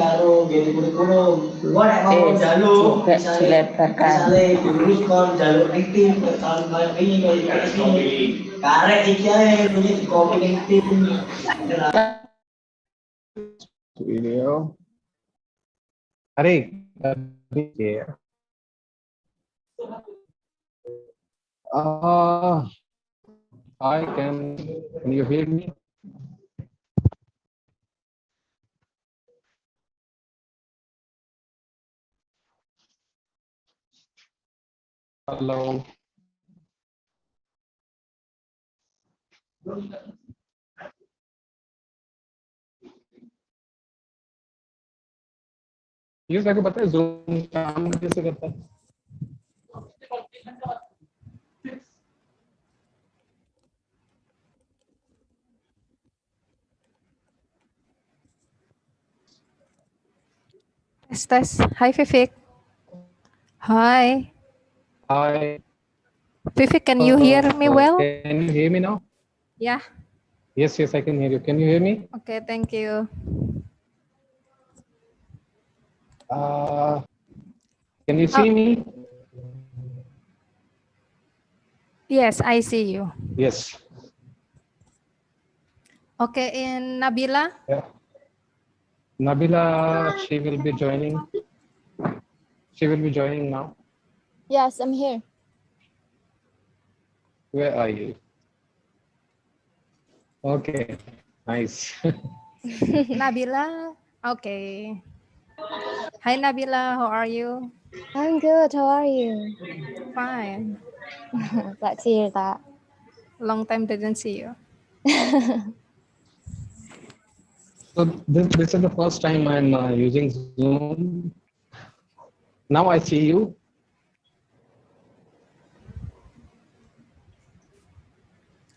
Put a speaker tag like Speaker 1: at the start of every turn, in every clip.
Speaker 1: karo gini kurikulum. Gua nek mau jaluk misale lulus kon jaluk aktif tahun ini karek iki ae di kopi ning tim.
Speaker 2: Video. Hari ya. Can you hear me? Hello. ये सारे पता है Zoom काम कैसे करता है?
Speaker 3: Tes. Hi Vivek. Hi.
Speaker 2: Hi.
Speaker 3: Vivek, can you hear me well?
Speaker 2: Can you hear me now?
Speaker 3: Yeah.
Speaker 2: Yes, I can hear you. Can you hear me?
Speaker 3: Okay, thank you.
Speaker 2: Can you see me?
Speaker 3: Yes, I see you.
Speaker 2: Yes.
Speaker 3: Okay, and Nabila?
Speaker 2: Yeah. Nabila, she will be joining. She will be joining now.
Speaker 4: Yes, I'm here.
Speaker 2: Where are you? Okay, nice.
Speaker 3: Nabila? Okay. Hi Nabila, how are you?
Speaker 4: I'm good. How are you?
Speaker 3: Fine.
Speaker 4: Glad to hear that.
Speaker 3: Long time didn't see you.
Speaker 2: So this is the first time I'm using Zoom. Now I see you.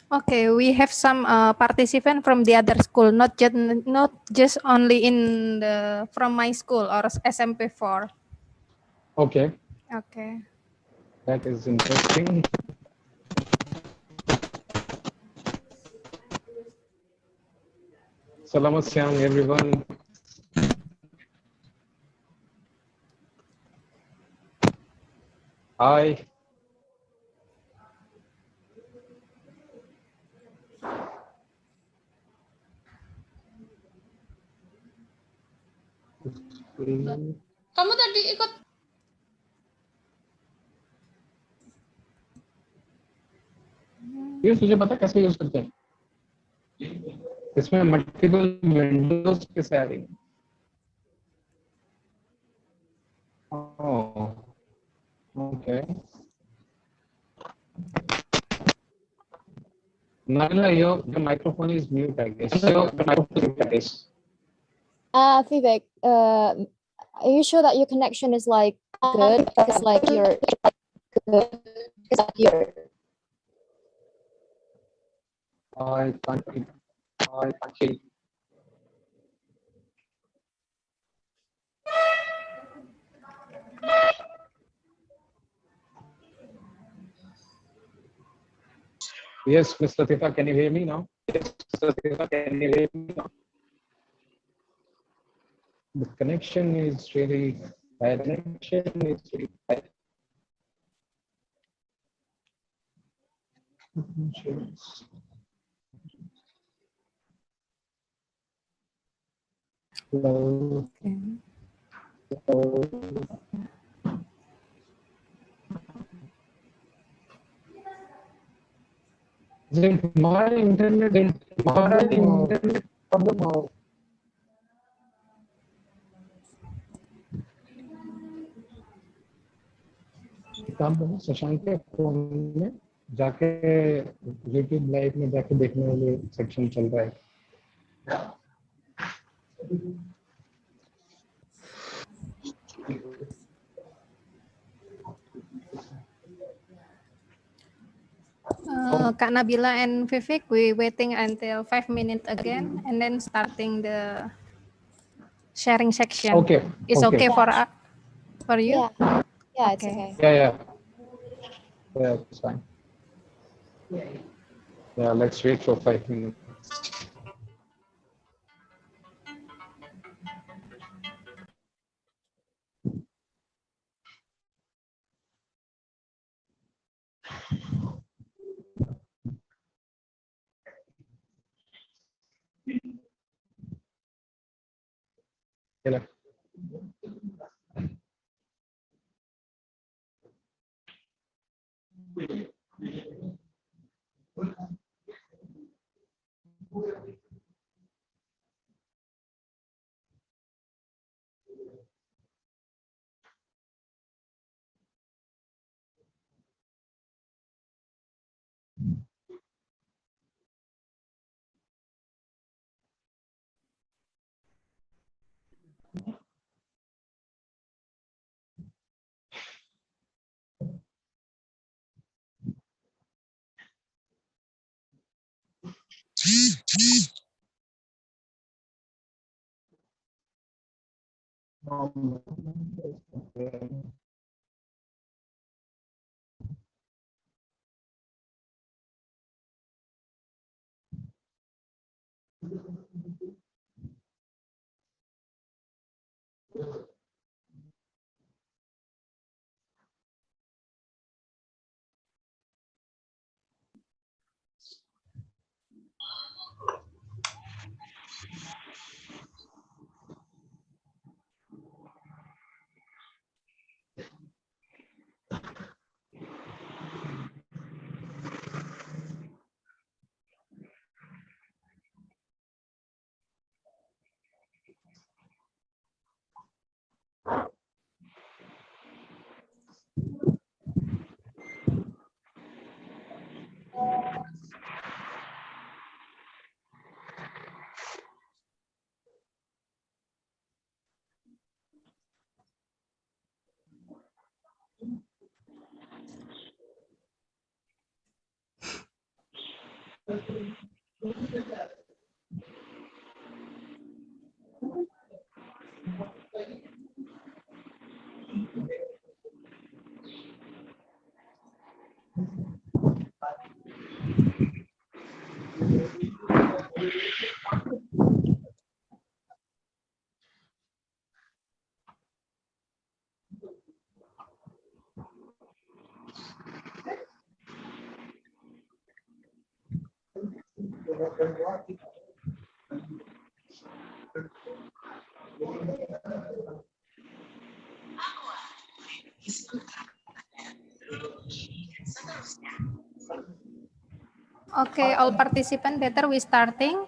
Speaker 3: Okay, we have some participant from the other school, not just only in the from my school or SMP4.
Speaker 2: Okay.
Speaker 3: Okay.
Speaker 2: That is interesting. Selamat siang, everyone. Hi.
Speaker 5: Kamu tadi ikut
Speaker 2: ये तुझे पता है कैसे use करते हैं? इसमें multiple Windows कैसे आ रही हैं? Oh, okay. Nabila, your microphone is mute, I guess.
Speaker 4: Vivek, are you sure that your connection is like good? Because like your
Speaker 2: I can't hear. Yes, Miss Latifa, can you hear me now? Yes, Miss Latifa, can you hear me now? The connection is really bad. Hello. Hello. My internet problem हो काम करो शशांक के phone में जाके YouTube live में जाके देखने वाले सेक्शन चल रहा है
Speaker 3: Kak Nabila and Vivek, we waiting until 5 minutes again and then starting the sharing section.
Speaker 2: Okay.
Speaker 3: It's okay for you?
Speaker 4: Yeah,
Speaker 3: Okay.
Speaker 4: it's okay.
Speaker 2: Yeah, it's fine. Yeah, let's wait for 5 minutes. Gila.
Speaker 3: Okay, all participants, better we starting.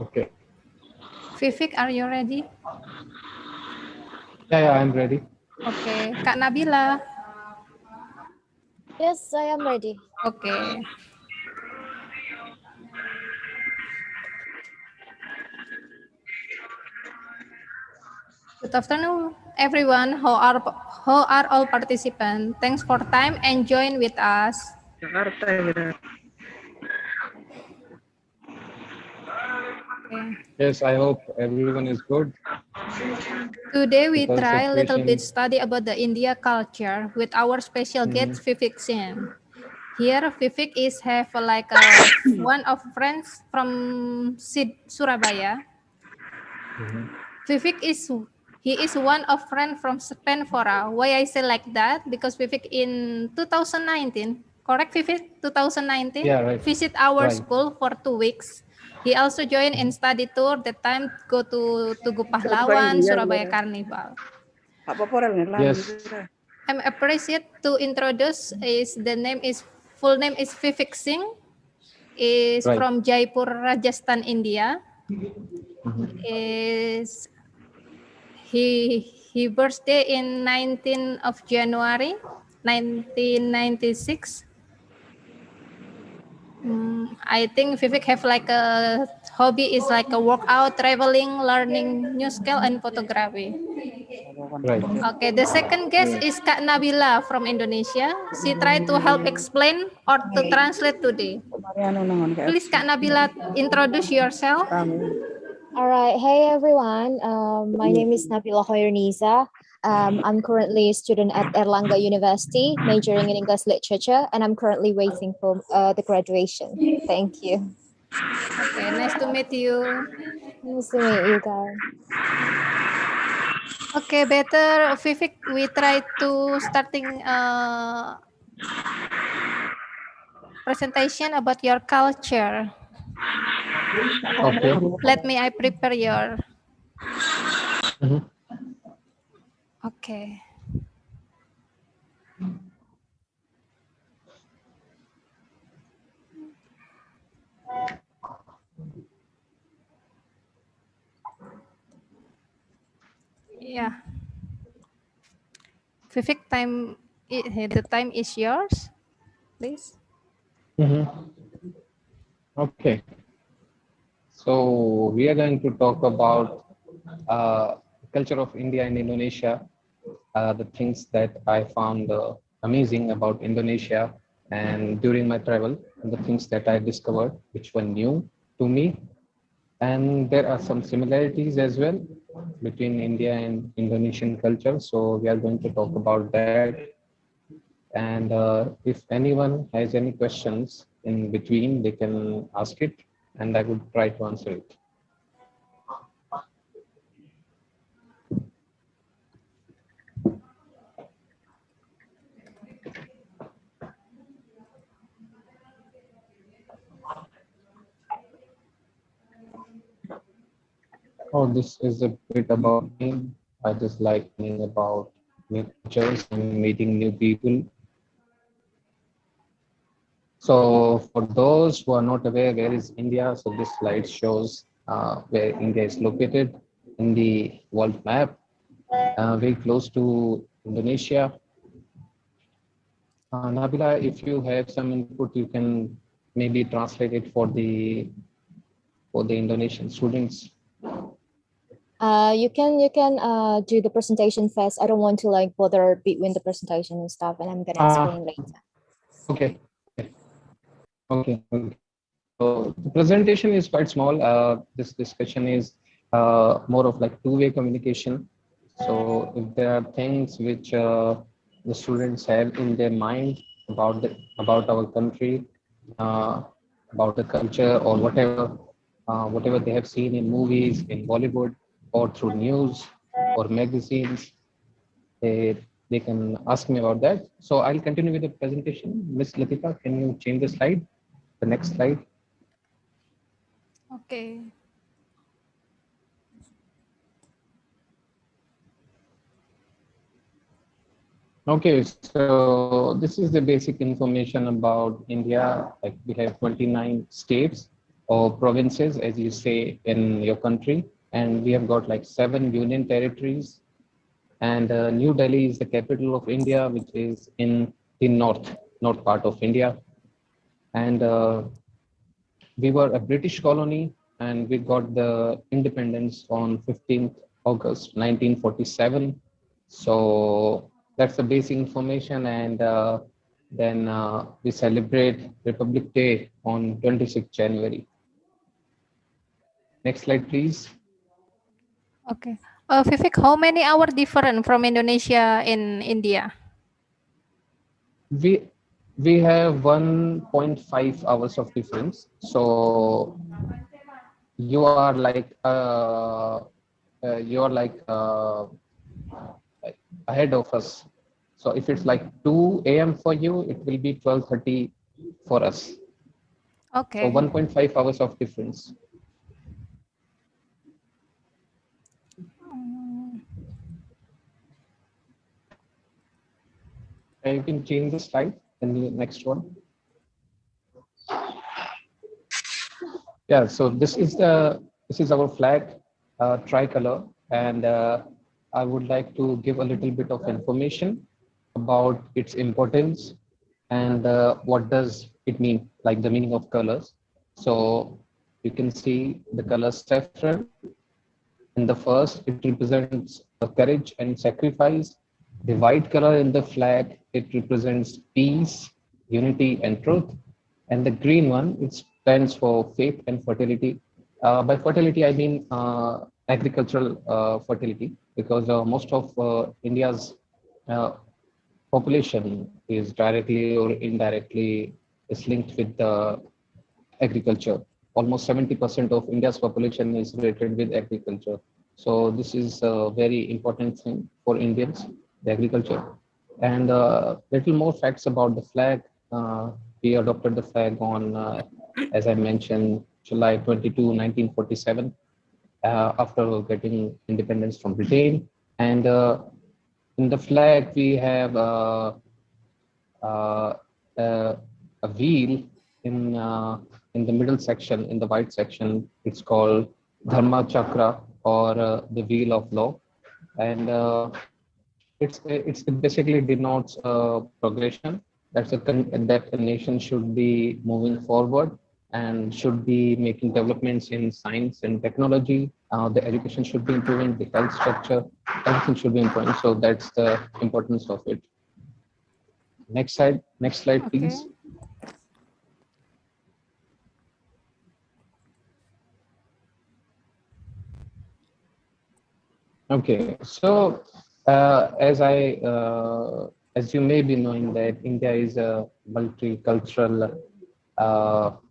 Speaker 2: Okay.
Speaker 3: Vivek, are you ready?
Speaker 2: Yeah, I'm ready.
Speaker 3: Okay, Kak Nabila.
Speaker 4: Yes, I am ready.
Speaker 3: Okay. Good afternoon, everyone. How are all participants? Thanks for time and join with us. Okay.
Speaker 2: Yes, I hope everyone is good.
Speaker 3: Today we
Speaker 2: Because
Speaker 3: try a little bit
Speaker 2: situation-
Speaker 3: study about the India culture with our special guest Vivek Singh. Here Vivek is have like a one of friends from Surabaya. Vivek is one of friend from Smpn. Why I say like that? Because Vivek in 2019, correct Vivek? 2019,
Speaker 2: Yeah, right.
Speaker 3: visit our
Speaker 2: Right.
Speaker 3: school for 2 weeks. He also joined in study tour. That time go to Tugu Pahlawan, Surabaya Carnival.
Speaker 2: Yes.
Speaker 3: I'm appreciate to introduce is the name is full name is Vivek Singh. Is
Speaker 2: Right.
Speaker 3: from Jaipur, Rajasthan, India. Is he birthday in 19th of January 1996. I think Vivek have like a hobby is like a workout, traveling, learning new skill and photography.
Speaker 2: Right.
Speaker 3: Okay, the second guest is Kak Nabila from Indonesia. She tried to help explain or to translate today. Please Kak Nabila introduce yourself.
Speaker 4: All right. Hey, everyone. My name is Nabila Hoyrniza. I'm currently a student at Erlangga University, majoring in English literature, and I'm currently waiting for the graduation. Thank you.
Speaker 3: Okay, nice to meet you.
Speaker 4: Nice to meet you guys.
Speaker 3: Okay, better Vivek, we try to starting presentation about your culture.
Speaker 2: Okay.
Speaker 3: Let me I prepare your.
Speaker 2: Mhm.
Speaker 3: Okay. Yeah. Vivek, the time is yours, please.
Speaker 2: Mhm. Okay. So we are going to talk about culture of India and Indonesia, the things that I found amazing about Indonesia and during my travel, and the things that I discovered, which were new to me. And there are some similarities as well between India and Indonesian culture. So we are going to talk about that. And if anyone has any questions in between, they can ask it, and I would try to answer it. Oh, this is a bit about me. I just like learning about new cultures and meeting new people. So for those who are not aware, where is India? So this slide shows where India is located in the world map, very close to Indonesia. Nabila, if you have some input, you can maybe translate it for the Indonesian students.
Speaker 4: You can do the presentation first. I don't want to like bother between the presentation and stuff, and I'm gonna explain later.
Speaker 2: Okay. Okay. Okay. So the presentation is quite small. This discussion is more of like two-way communication. So if there are things which the students have in their mind about our country, uh, about the culture or whatever they have seen in movies, in Bollywood, or through news or magazines, they can ask me about that. So I'll continue with the presentation. Miss Latika, can you change the slide? The next slide.
Speaker 3: Okay.
Speaker 2: Okay, so this is the basic information about India. Like we have 29 states or provinces, as you say in your country, and we have got like 7 union territories. And New Delhi is the capital of India, which is in the north part of India. And we were a British colony, and we got the independence on 15th August 1947. So that's the basic information, and then we celebrate Republic Day on 26th January. Next slide, please.
Speaker 3: Okay. Vivek, how many hours different from Indonesia in India?
Speaker 2: We have 1.5 hours of difference. So you are like ahead of us. So if it's like 2 a.m. for you, it will be 12:30 for us. So
Speaker 3: Okay.
Speaker 2: 1.5 hours of difference. And you can change the slide and the next one. Yeah, so this is our flag, tricolor, and I would like to give a little bit of information about its importance and what does it mean, like the meaning of colors. So you can see the color saffron. In the first, it represents courage and sacrifice. The white color in the flag, it represents peace, unity, and truth. And the green one, it stands for faith and fertility. By fertility, I mean agricultural fertility, because most of India's uh, population is directly or indirectly is linked with agriculture. Almost 70% of India's population is related with agriculture. So this is a very important thing for Indians, the agriculture. And little more facts about the flag. We adopted the flag on, as I mentioned, July 22, 1947, after getting independence from Britain. And in the flag, we have uh, a wheel in the middle section, in the white section. It's called Dharma Chakra, or the wheel of law. And it basically denotes progression. That a nation should be moving forward and should be making developments in science and technology. The education should be improving, the health structure, everything should be improving. So that's the importance of it. Next slide, please. Okay, so as you may be knowing that India is a multicultural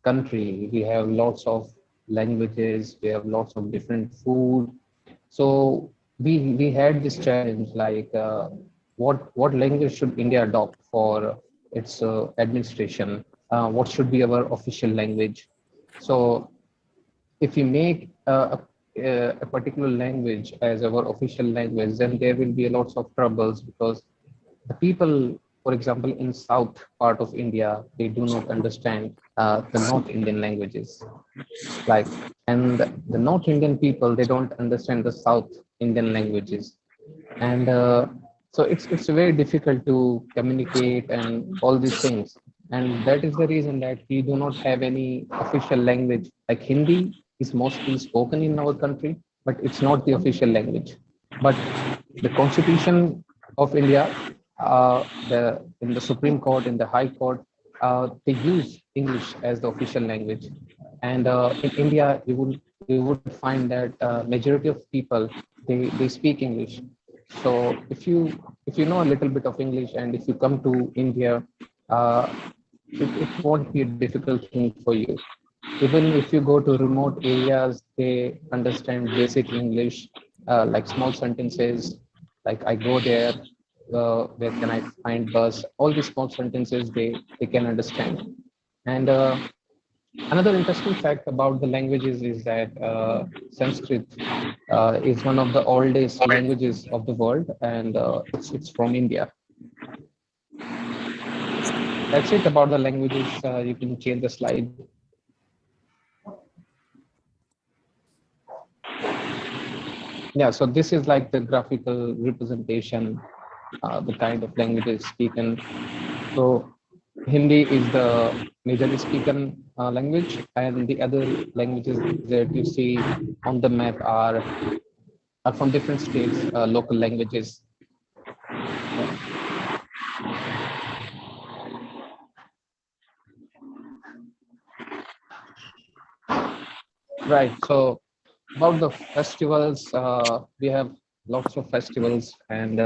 Speaker 2: country. We have lots of languages, we have lots of different food. So we had this challenge, like what language should India adopt for its administration? What should be our official language? So if we make a particular language as our official language, then there will be lots of troubles, because the people, for example, in south part of India, they do not understand the North Indian languages. Like, and the North Indian people, they don't understand the South Indian languages. And so it's very difficult to communicate and all these things. And that is the reason that we do not have any official language. Like Hindi is mostly spoken in our country, but it's not the official language. But the Constitution of India, in the Supreme Court, in the High Court, they use English as the official language. And in India, you would find that majority of people, they speak English. So if you know a little bit of English, and if you come to India, it won't be a difficult thing for you. Even if you go to remote areas, they understand basic English, like small sentences, like I go there, where can I find bus? All these small sentences they can understand. And another interesting fact about the languages is that Sanskrit is one of the oldest languages of the world, and it's from India. That's it about the languages. You can change the slide. Yeah, so this is like the graphical representation, the kind of languages spoken. So Hindi is the majorly spoken language, and the other languages that you see on the map are from different states, local languages. Right, so about the festivals, we have lots of festivals, and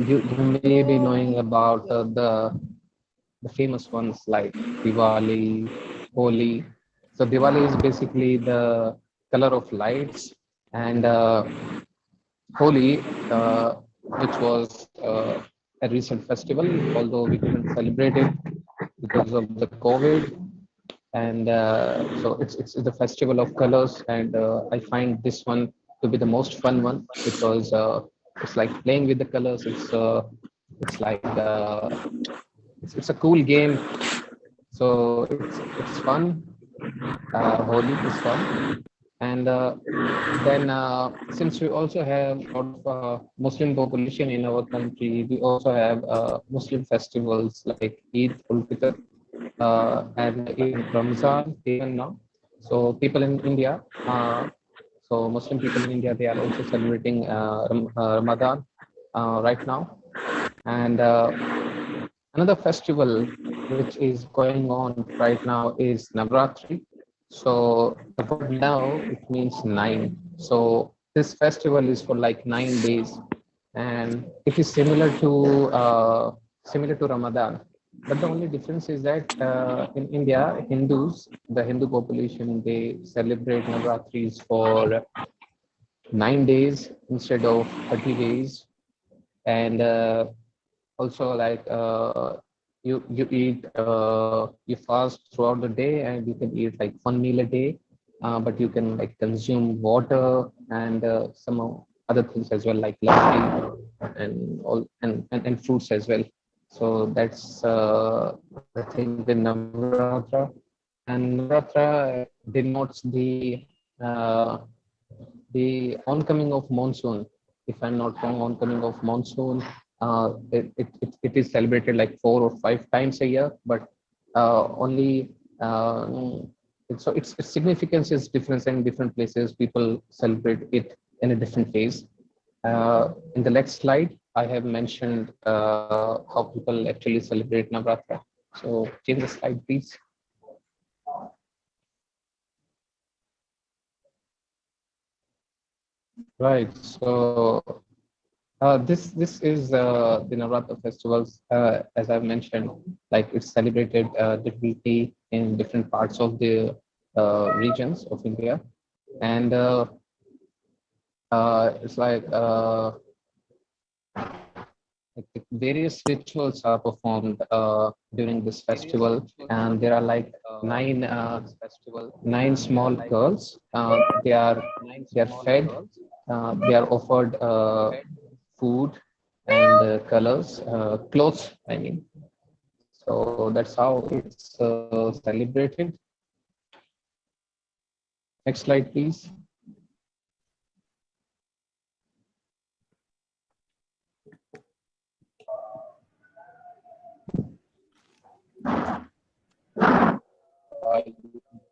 Speaker 2: you may be knowing about the famous ones like Diwali, Holi. So Diwali is basically the color of lights, and Holi, which was a recent festival, although we couldn't celebrate it because of the COVID. And so it's the festival of colors, and I find this one to be the most fun one, because it's like playing with the colors. It's like it's a cool game, so it's fun. Holi is fun. And then since we also have a lot of Muslim population in our country, we also have Muslim festivals like Eid ul-Fitr and in Ramzan even now. So people in India, so Muslim people in India, they are also celebrating Ramadan right now. And another festival which is going on right now is Navratri. So the word now, it means 9. So this festival is for like 9 days, and it is similar to Ramadan. But the only difference is that in India, Hindus, the Hindu population, they celebrate Navratris for 9 days instead of 30 days. And also like you eat you fast throughout the day, and you can eat like one meal a day, but you can like consume water and some other things as well, like lassi and all and fruits as well. So that's the thing with Navratri. And Navratri denotes the oncoming of monsoon. If I'm not wrong, oncoming of monsoon. It is celebrated like 4 or 5 times a year, but only so its significance is different in different places. People celebrate it in a different ways. In the next slide, I have mentioned how people actually celebrate Navratra. So change the slide, please. Right. So this is the Navratra festivals, as I've mentioned, like it's celebrated differently in different parts of the regions of India, and it's like various rituals are performed during this festival, and there are like nine small girls. They are fed. They are offered food and colors, clothes. I mean, so that's how it's celebrated. Next slide, please.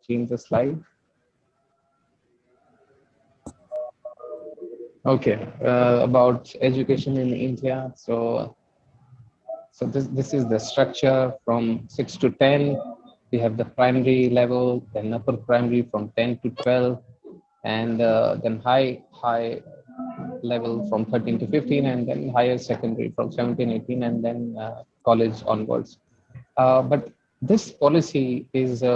Speaker 2: Change the slide. Okay, about education in India. So this is the structure from 6 to 10. We have the primary level, then upper primary from 10 to 12, and then high level from 13 to 15, and then higher secondary from 17, 18, and then college onwards. But this policy is we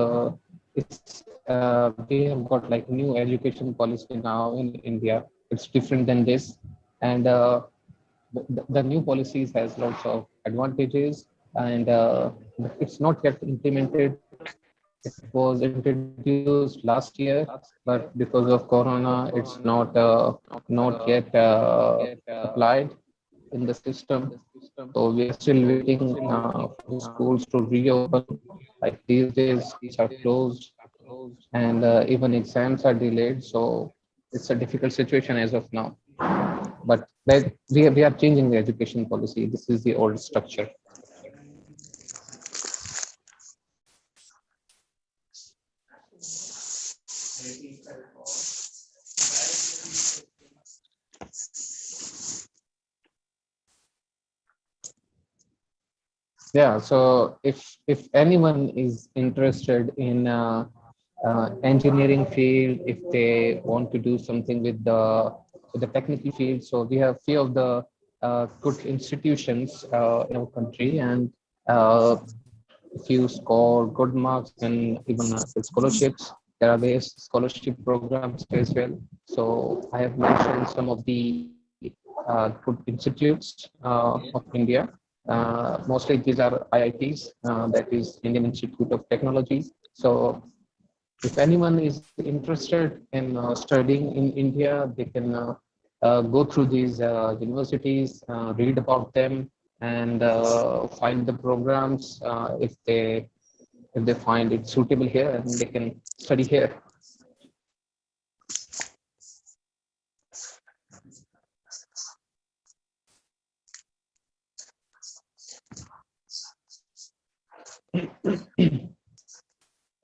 Speaker 2: have got like new education policy now in India. It's different than this, and the new policies has lots of advantages, and it's not yet implemented. It was introduced last year, but because of Corona, it's not yet applied in the system. So we are still waiting for the schools to reopen. Like these days, schools are closed, and even exams are delayed. So it's a difficult situation as of now. But like we are changing the education policy. This is the old structure. Yeah, so if anyone is interested in engineering field, if they want to do something with the technical field, so we have few of the good institutions in our country, and if you score good marks and even scholarships, there are various scholarship programs as well. So I have mentioned some of the good institutes of India. Mostly these are IITs, that is Indian Institute of Technology. So if anyone is interested in studying in India, they can go through these universities, read about them, and find the programs if they find it suitable here, and they can study here.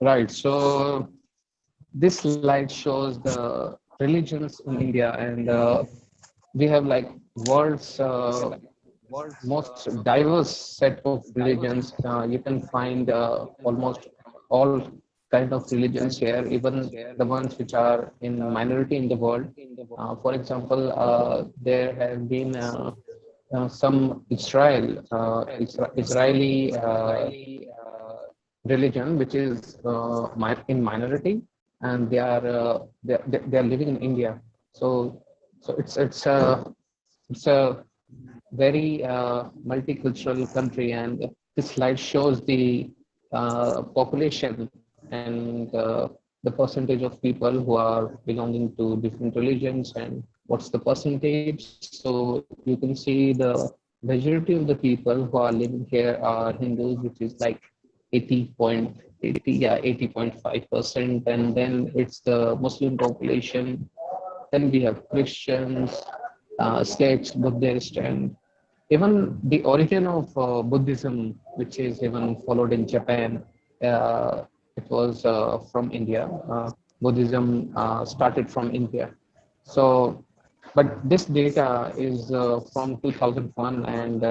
Speaker 2: Right. So this slide shows the religions in India, and we have like world's most diverse set of religions. You can find almost all kind of religions here, even the ones which are in minority in the world. For example, there have been some Israeli religion which is in minority, and they are living in India. So it's a very multicultural country, and this slide shows the population and the percentage of people who are belonging to different religions and what's the percentage. So you can see the majority of the people who are living here are Hindus, which is like 80.80, yeah, 80.5%. And then it's the Muslim population. Then we have Christians, Sikhs, Buddhists, and even the origin of Buddhism, which is even followed in Japan, it was from India. Buddhism started from India. So, but this data is from 2001, and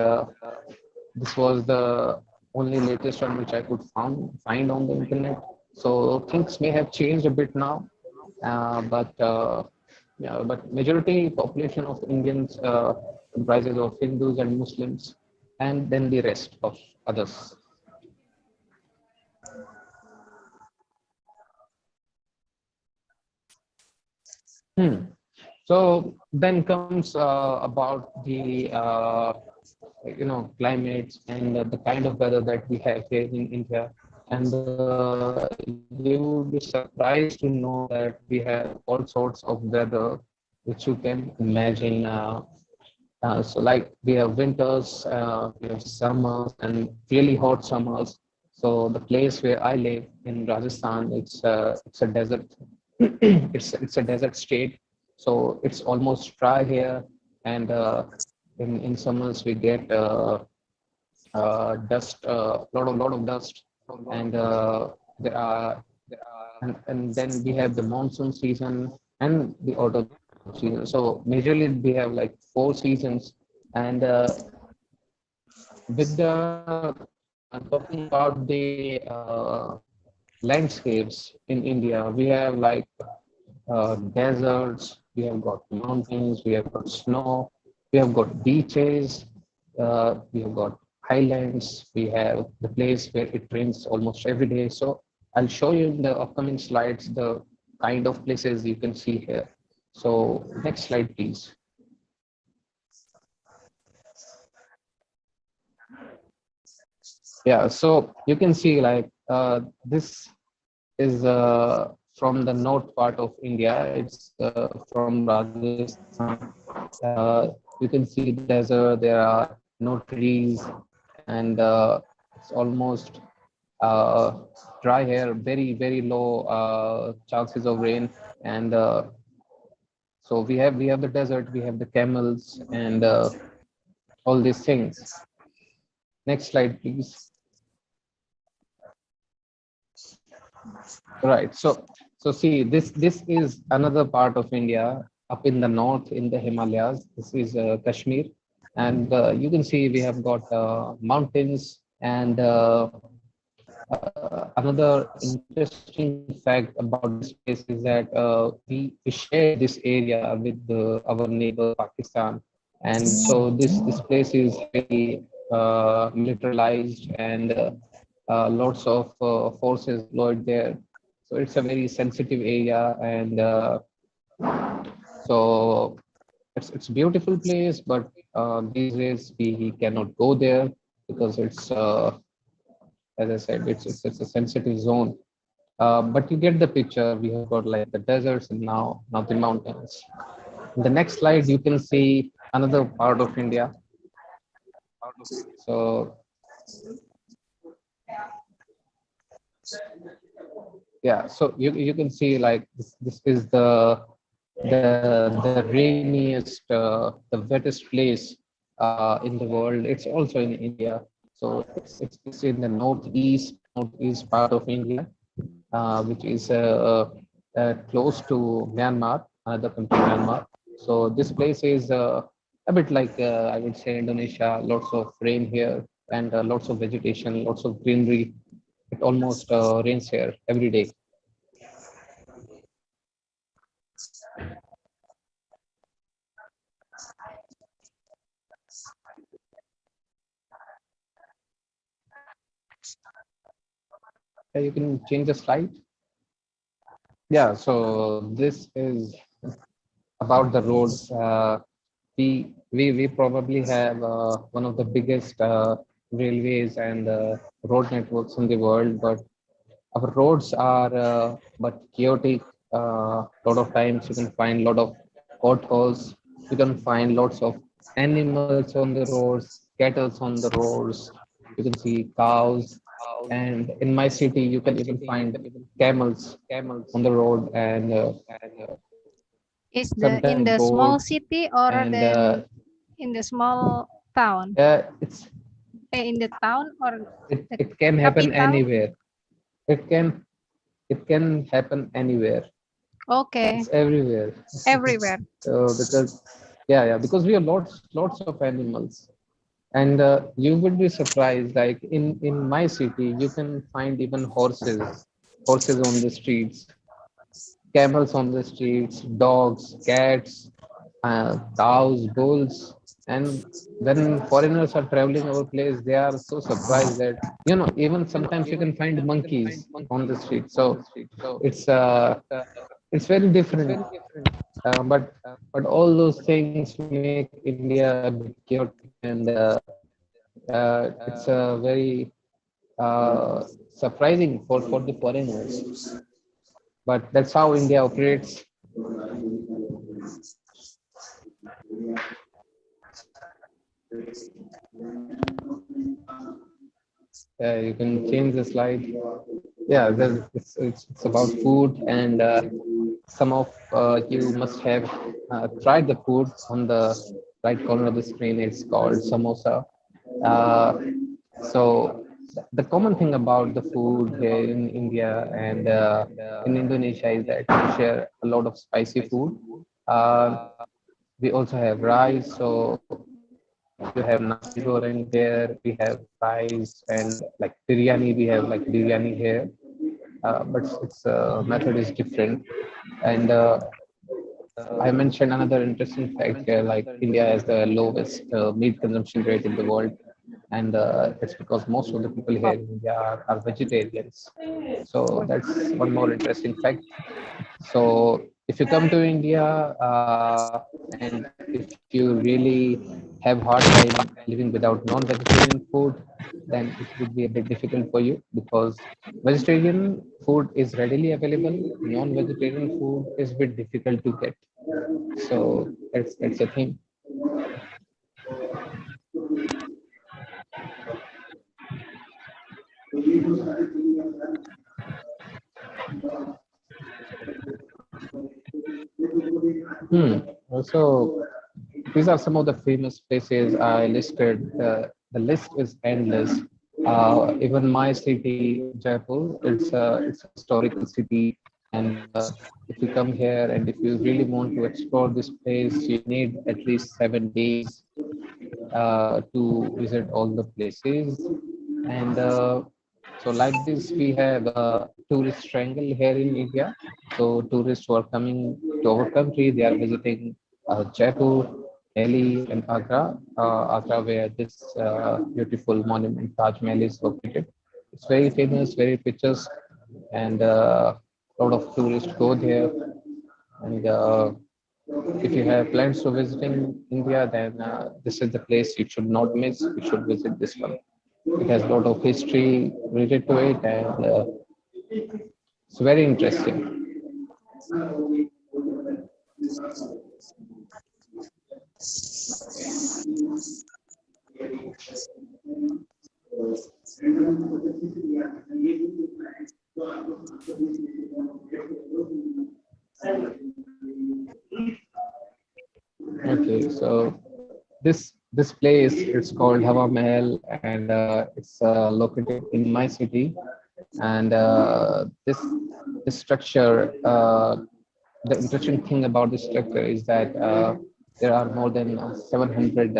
Speaker 2: this was the only latest one which I could find on the internet. So things may have changed a bit now, but yeah, but majority population of Indians comprises of Hindus and Muslims, and then the rest of others. So then comes about the climates and the kind of weather that we have here in India. And you would be surprised to know that we have all sorts of weather which you can imagine. So like we have winters, we have summers and really hot summers. So the place where I live in Rajasthan, it's a desert. It's a desert state, so it's almost dry here. And in summers we get dust, lot of dust, and there are and then we have the monsoon season and the autumn season. So majorly we have like 4 seasons, and with the talking about the landscapes in India, we have like deserts, we have got mountains, we have got snow, we have got beaches, we have got highlands, we have the place where it rains almost every day. So I'll show you in the upcoming slides the kind of places you can see here. So next slide, please. Yeah, so you can see like this is from the north part of India. It's from Rajasthan. You can see the desert. There are no trees, and it's almost dry here. Very low chances of rain, and so we have the desert. We have the camels and all these things. Next slide, please. Right. So see, this is another part of India up in the north in the Himalayas. This is Kashmir, and you can see we have got mountains. And another interesting fact about this place is that we share this area with our neighbor Pakistan, and so this place is very militarized, and lots of forces deployed there. So it's a very sensitive area, and so it's a beautiful place, but these days we cannot go there because it's as I said, it's a sensitive zone. But you get the picture. We have got like the deserts and now the mountains. In the next slide, you can see another part of India. So yeah, so you can see like this is the rainiest, the wettest place in the world. It's also in India. So it's in the northeast part of India, which is close to Myanmar, another country, Myanmar. So this place is a bit like I would say Indonesia. Lots of rain here and lots of vegetation, lots of greenery. It almost rains here every day. You can change the slide. Yeah, so this is about the roads. We probably have one of the biggest railways and road networks in the world, but our roads are but chaotic. Lot of times you can find lot of potholes. You can find lots of animals on the roads, cattle on the roads. You can see cows, and in my city you can even find camels on the road, and
Speaker 3: Is the
Speaker 2: sometimes
Speaker 3: in the small
Speaker 2: goats,
Speaker 3: city or
Speaker 2: and
Speaker 3: then in the small town?
Speaker 2: it's
Speaker 3: In the town or the
Speaker 2: it can happen
Speaker 3: capital?
Speaker 2: anywhere. It can it can happen anywhere.
Speaker 3: Okay,
Speaker 2: It's everywhere.
Speaker 3: everywhere.
Speaker 2: So because because we have lots of animals, and you would be surprised. Like in my city, you can find even horses on the streets, camels on the streets, dogs, cats, cows, bulls, and when foreigners are traveling our place, they are so surprised that even sometimes you can find monkeys on the street. So it's uh, it's very different, but all those things make India a bit chaotic, and it's very surprising for the foreigners. But that's how India operates. You can change the slide. Yeah, it's about food, and some of you must have tried the food on the right corner of the screen. It's called samosa. Uh, so the common thing about the food here in India and in Indonesia is that we share a lot of spicy food. Uh, we also have rice, so you have nasi goreng here. We have rice and like biryani. We have like biryani here, but its method is different. And I mentioned another interesting fact here, like India has the lowest meat consumption rate in the world, and it's because most of the people here in India are vegetarians. So that's one more interesting fact. So if you come to India and if you really have hard time living without non-vegetarian food, then it would be a bit difficult for you because vegetarian food is readily available. Non-vegetarian food is a bit difficult to get. So that's a thing. Also, these are some of the famous places I listed. The list is endless. Even my city, Jaipur, it's a historical city, and if you come here and if you really want to explore this place, you need at least 7 days to visit all the places. And so, like this, we have a tourist triangle here in India. So, tourists who are coming to our country, they are visiting Jaipur, Delhi, and Agra. Agra, where this beautiful monument Taj Mahal is located. It's very famous, very picturesque, and a lot of tourists go there. And if you have plans to visiting India, then this is the place you should not miss. You should visit this one. It has a lot of history related to it, and it's very interesting. Okay, so this place it's called Hawa Mahal, and it's located in my city. And this structure, the interesting thing about this structure is that there are more than 700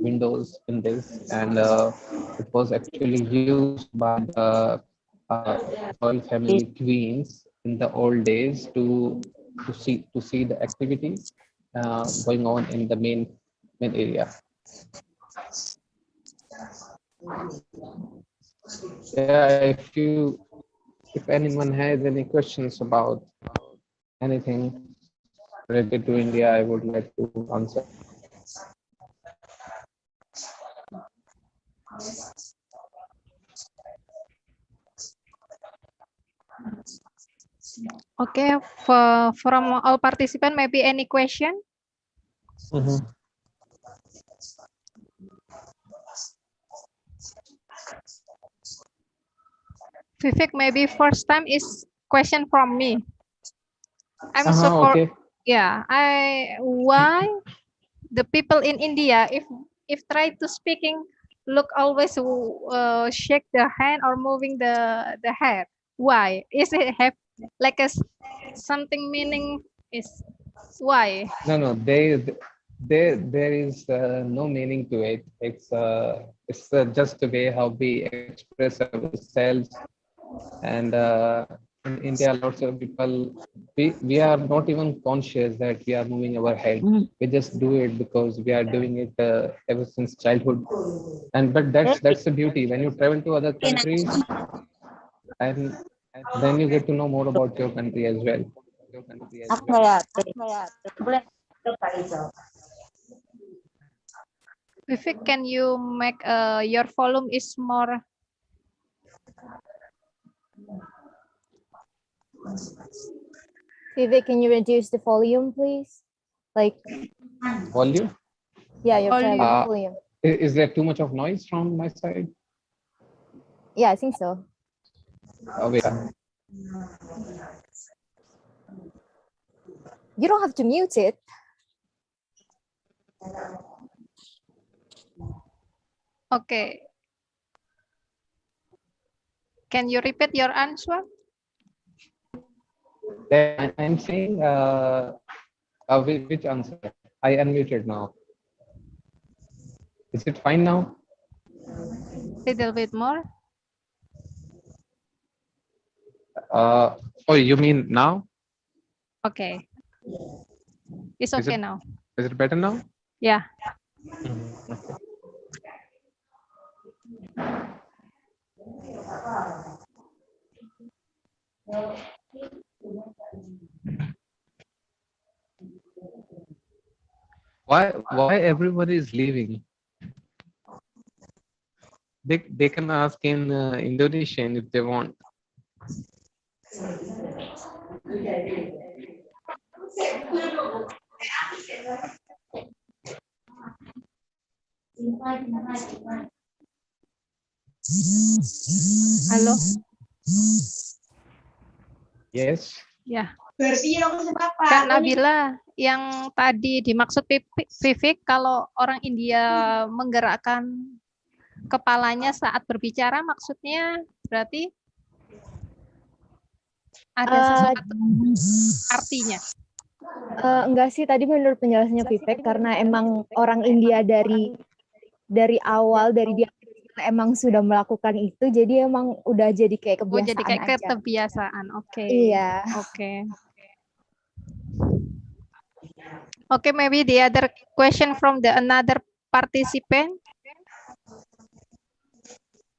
Speaker 2: windows in this, and it was actually used by the royal family queens in the old days to see the activity going on in the main area. Yeah, if anyone has any questions about anything related to India, I would like to answer.
Speaker 3: Okay, from all participants, maybe any question? Vivek, maybe first time is question from me. I'm
Speaker 2: Okay.
Speaker 3: Yeah, why the people in India, if try to speaking, look always shake the hand or moving the head. Why? Is it have like something meaning? Is why?
Speaker 2: No. There is no meaning to it. It's just the way how we express ourselves. And in India, lots of people, we are not even conscious that we are moving our head. We just do it because we are doing it ever since childhood. But that's the beauty. When you travel to other countries, and then you get to know more about your country as well.
Speaker 3: Vivek, can you make your volume is more?
Speaker 4: Vivek, can you reduce the volume, please? Like
Speaker 2: Volume?
Speaker 4: Yeah, your volume.
Speaker 2: Is there too much of noise from my side?
Speaker 4: Yeah, I think so.
Speaker 2: Wait.
Speaker 4: You don't have to mute it.
Speaker 3: Okay. Can you repeat your answer?
Speaker 2: I'm saying which answer? I unmuted now. Is it fine now?
Speaker 3: Little bit more.
Speaker 2: Oh, you mean now?
Speaker 3: Okay. It's okay now.
Speaker 2: Is it better now?
Speaker 3: Yeah.
Speaker 2: Okay. Why everybody is leaving? They can ask in Indonesian if they want.
Speaker 3: Halo.
Speaker 2: Yes.
Speaker 3: Ya. Kak Nabila, yang tadi dimaksud Vivek kalau orang India menggerakkan kepalanya saat berbicara, maksudnya berarti ada sesuatu artinya?
Speaker 4: Enggak sih, tadi menurut penjelasannya Vivek, karena emang orang India dari awal, dari dia emang sudah melakukan itu, jadi emang udah jadi kayak kebiasaan
Speaker 3: jadi kayak
Speaker 4: aja.
Speaker 3: kebiasaan, oke.
Speaker 4: Iya.
Speaker 3: Oke. Okay, maybe the other question from the another participant.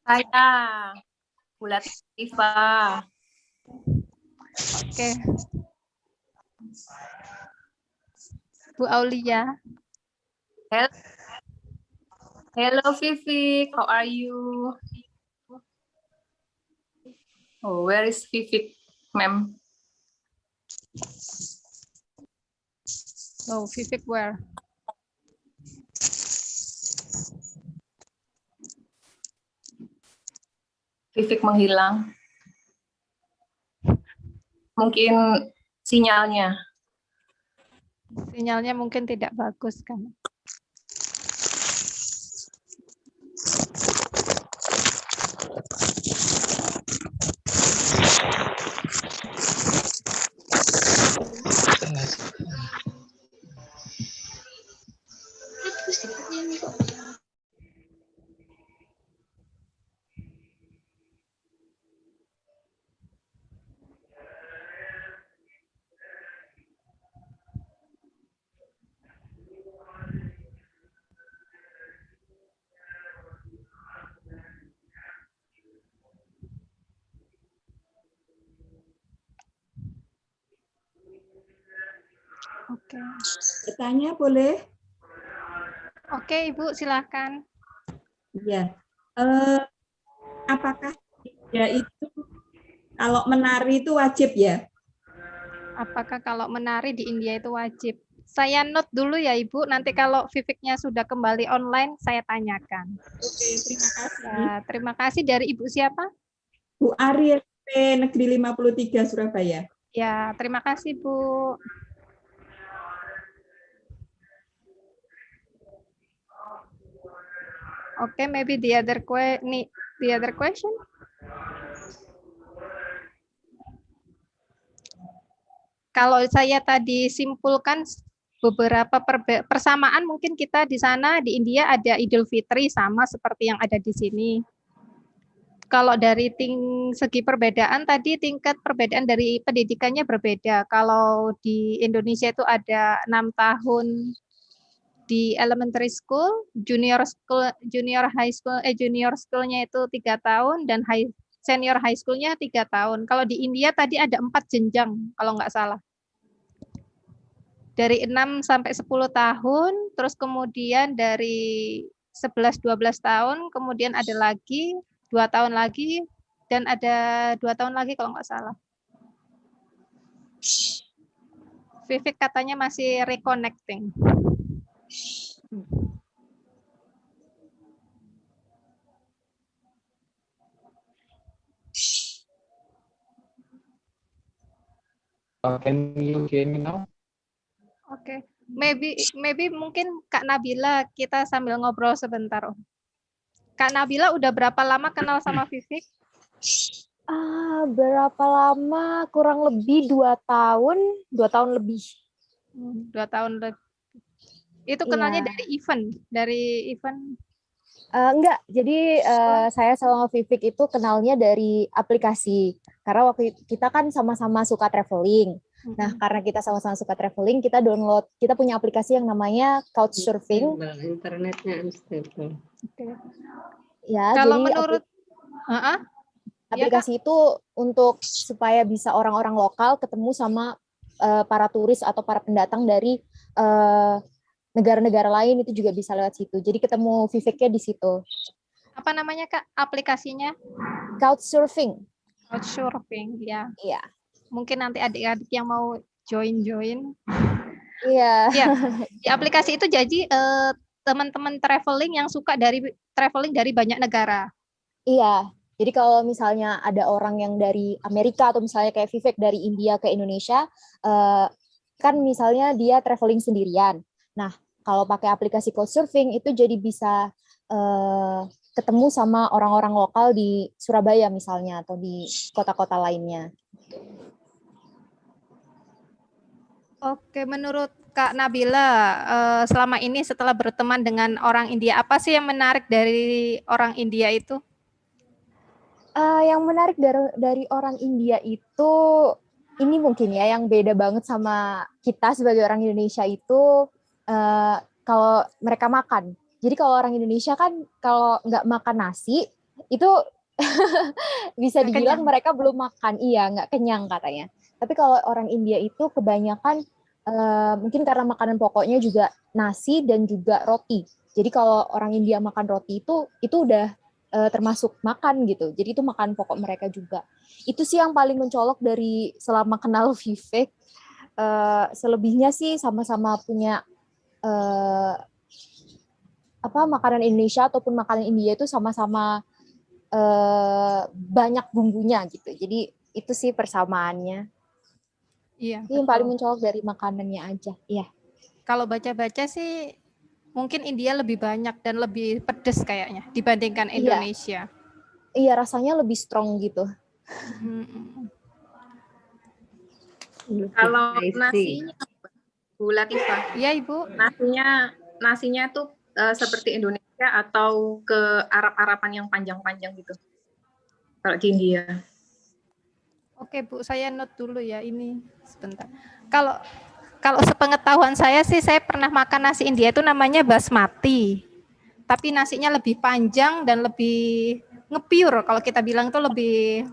Speaker 6: Saya, Bu Latifah.
Speaker 3: Oke. Bu Aulia.
Speaker 6: Hello, Vivek. How are you? Oh, where is Vivek, ma'am?
Speaker 3: Oh, Vivek, where?
Speaker 6: Vivek menghilang. Mungkin sinyalnya.
Speaker 3: Sinyalnya mungkin tidak bagus kan? Oke.
Speaker 7: Bertanya boleh?
Speaker 3: Oke, Ibu, silakan.
Speaker 7: Iya. Apakah ya itu kalau menari itu wajib ya?
Speaker 3: Apakah kalau menari di India itu wajib? Saya note dulu ya Ibu, nanti kalau Viviknya sudah kembali online, saya tanyakan.
Speaker 7: Oke, terima kasih.
Speaker 3: Ya, terima kasih. Dari Ibu siapa?
Speaker 7: Bu Ari, SMP Negeri 53 Surabaya.
Speaker 3: Ya, terima kasih Bu. Okay, maybe the other question. Kalau saya tadi simpulkan beberapa persamaan, mungkin kita di sana di India ada Idul Fitri sama seperti yang ada di sini. Kalau dari segi perbedaan tadi, tingkat perbedaan dari pendidikannya berbeda. Kalau di Indonesia itu ada 6 tahun di elementary school, junior schoolnya itu 3 tahun, dan senior high schoolnya 3 tahun. Kalau di India tadi ada 4 jenjang, kalau nggak salah. Dari 6 sampai 10 tahun, terus kemudian dari 11-12 tahun, kemudian ada lagi 2 tahun lagi, dan ada 2 tahun lagi kalau nggak salah. Vivek katanya masih reconnecting.
Speaker 2: Can you hear me now?
Speaker 3: Oke, maybe mungkin Kak Nabila, kita sambil ngobrol sebentar. Kak Nabila udah berapa lama kenal sama Vivek?
Speaker 4: Berapa lama? Kurang lebih 2 tahun, 2 tahun lebih.
Speaker 3: 2 tahun lebih. Itu kenalnya dari event?
Speaker 4: Enggak, jadi saya sama Vivek itu kenalnya dari aplikasi. Karena waktu kita kan sama-sama suka traveling. Nah, karena kita sama-sama suka traveling, kita punya aplikasi yang namanya Couchsurfing.
Speaker 6: Internetnya unstable.
Speaker 4: Ya,
Speaker 3: kalau
Speaker 4: jadi
Speaker 3: menurut
Speaker 4: aplikasi itu untuk supaya bisa orang-orang lokal ketemu sama para turis atau para pendatang dari negara-negara lain, itu juga bisa lewat situ. Jadi ketemu Viveknya di situ.
Speaker 3: Apa namanya Kak aplikasinya?
Speaker 4: Couchsurfing.
Speaker 3: Couchsurfing, ya.
Speaker 4: Iya.
Speaker 3: Mungkin nanti adik-adik yang mau join.
Speaker 4: Iya.
Speaker 3: Ya, di aplikasi itu jadi teman-teman traveling yang suka traveling dari banyak negara.
Speaker 4: Iya. Jadi kalau misalnya ada orang yang dari Amerika atau misalnya kayak Vivek dari India ke Indonesia, kan misalnya dia traveling sendirian. Nah, kalau pakai aplikasi Couchsurfing itu jadi bisa ketemu sama orang-orang lokal di Surabaya misalnya atau di kota-kota lainnya.
Speaker 3: Oke, menurut Kak Nabila, selama ini setelah berteman dengan orang India, apa sih yang menarik dari orang India itu?
Speaker 4: Yang menarik dari orang India itu, ini mungkin ya yang beda banget sama kita sebagai orang Indonesia itu, kalau mereka makan. Jadi kalau orang Indonesia kan kalau nggak makan nasi, itu bisa dibilang mereka belum makan, nggak kenyang katanya. Tapi kalau orang India itu kebanyakan mungkin karena makanan pokoknya juga nasi dan juga roti. Jadi kalau orang India makan roti itu udah termasuk makan gitu. Jadi itu makan pokok mereka juga. Itu sih yang paling mencolok dari selama kenal Vivek. Selebihnya sih sama-sama punya makanan Indonesia ataupun makanan India itu sama-sama banyak bumbunya gitu. Jadi itu sih persamaannya.
Speaker 3: Iya.
Speaker 4: Yang paling mencolok dari makanannya aja. Iya.
Speaker 3: Kalau baca-baca sih mungkin India lebih banyak dan lebih pedas kayaknya dibandingkan Indonesia.
Speaker 4: Iya, rasanya lebih strong gitu.
Speaker 6: Kalau nasinya, Bu Latifah.
Speaker 3: Iya, Ibu.
Speaker 6: Nasinya tuh seperti Indonesia atau ke Arab-Araban yang panjang-panjang gitu. Kalau di India.
Speaker 3: Oke, Bu, saya note dulu ya ini sebentar. Kalau sepengetahuan saya sih, saya pernah makan nasi India itu namanya basmati. Tapi nasinya lebih panjang dan lebih ngepiur. Kalau kita bilang itu lebih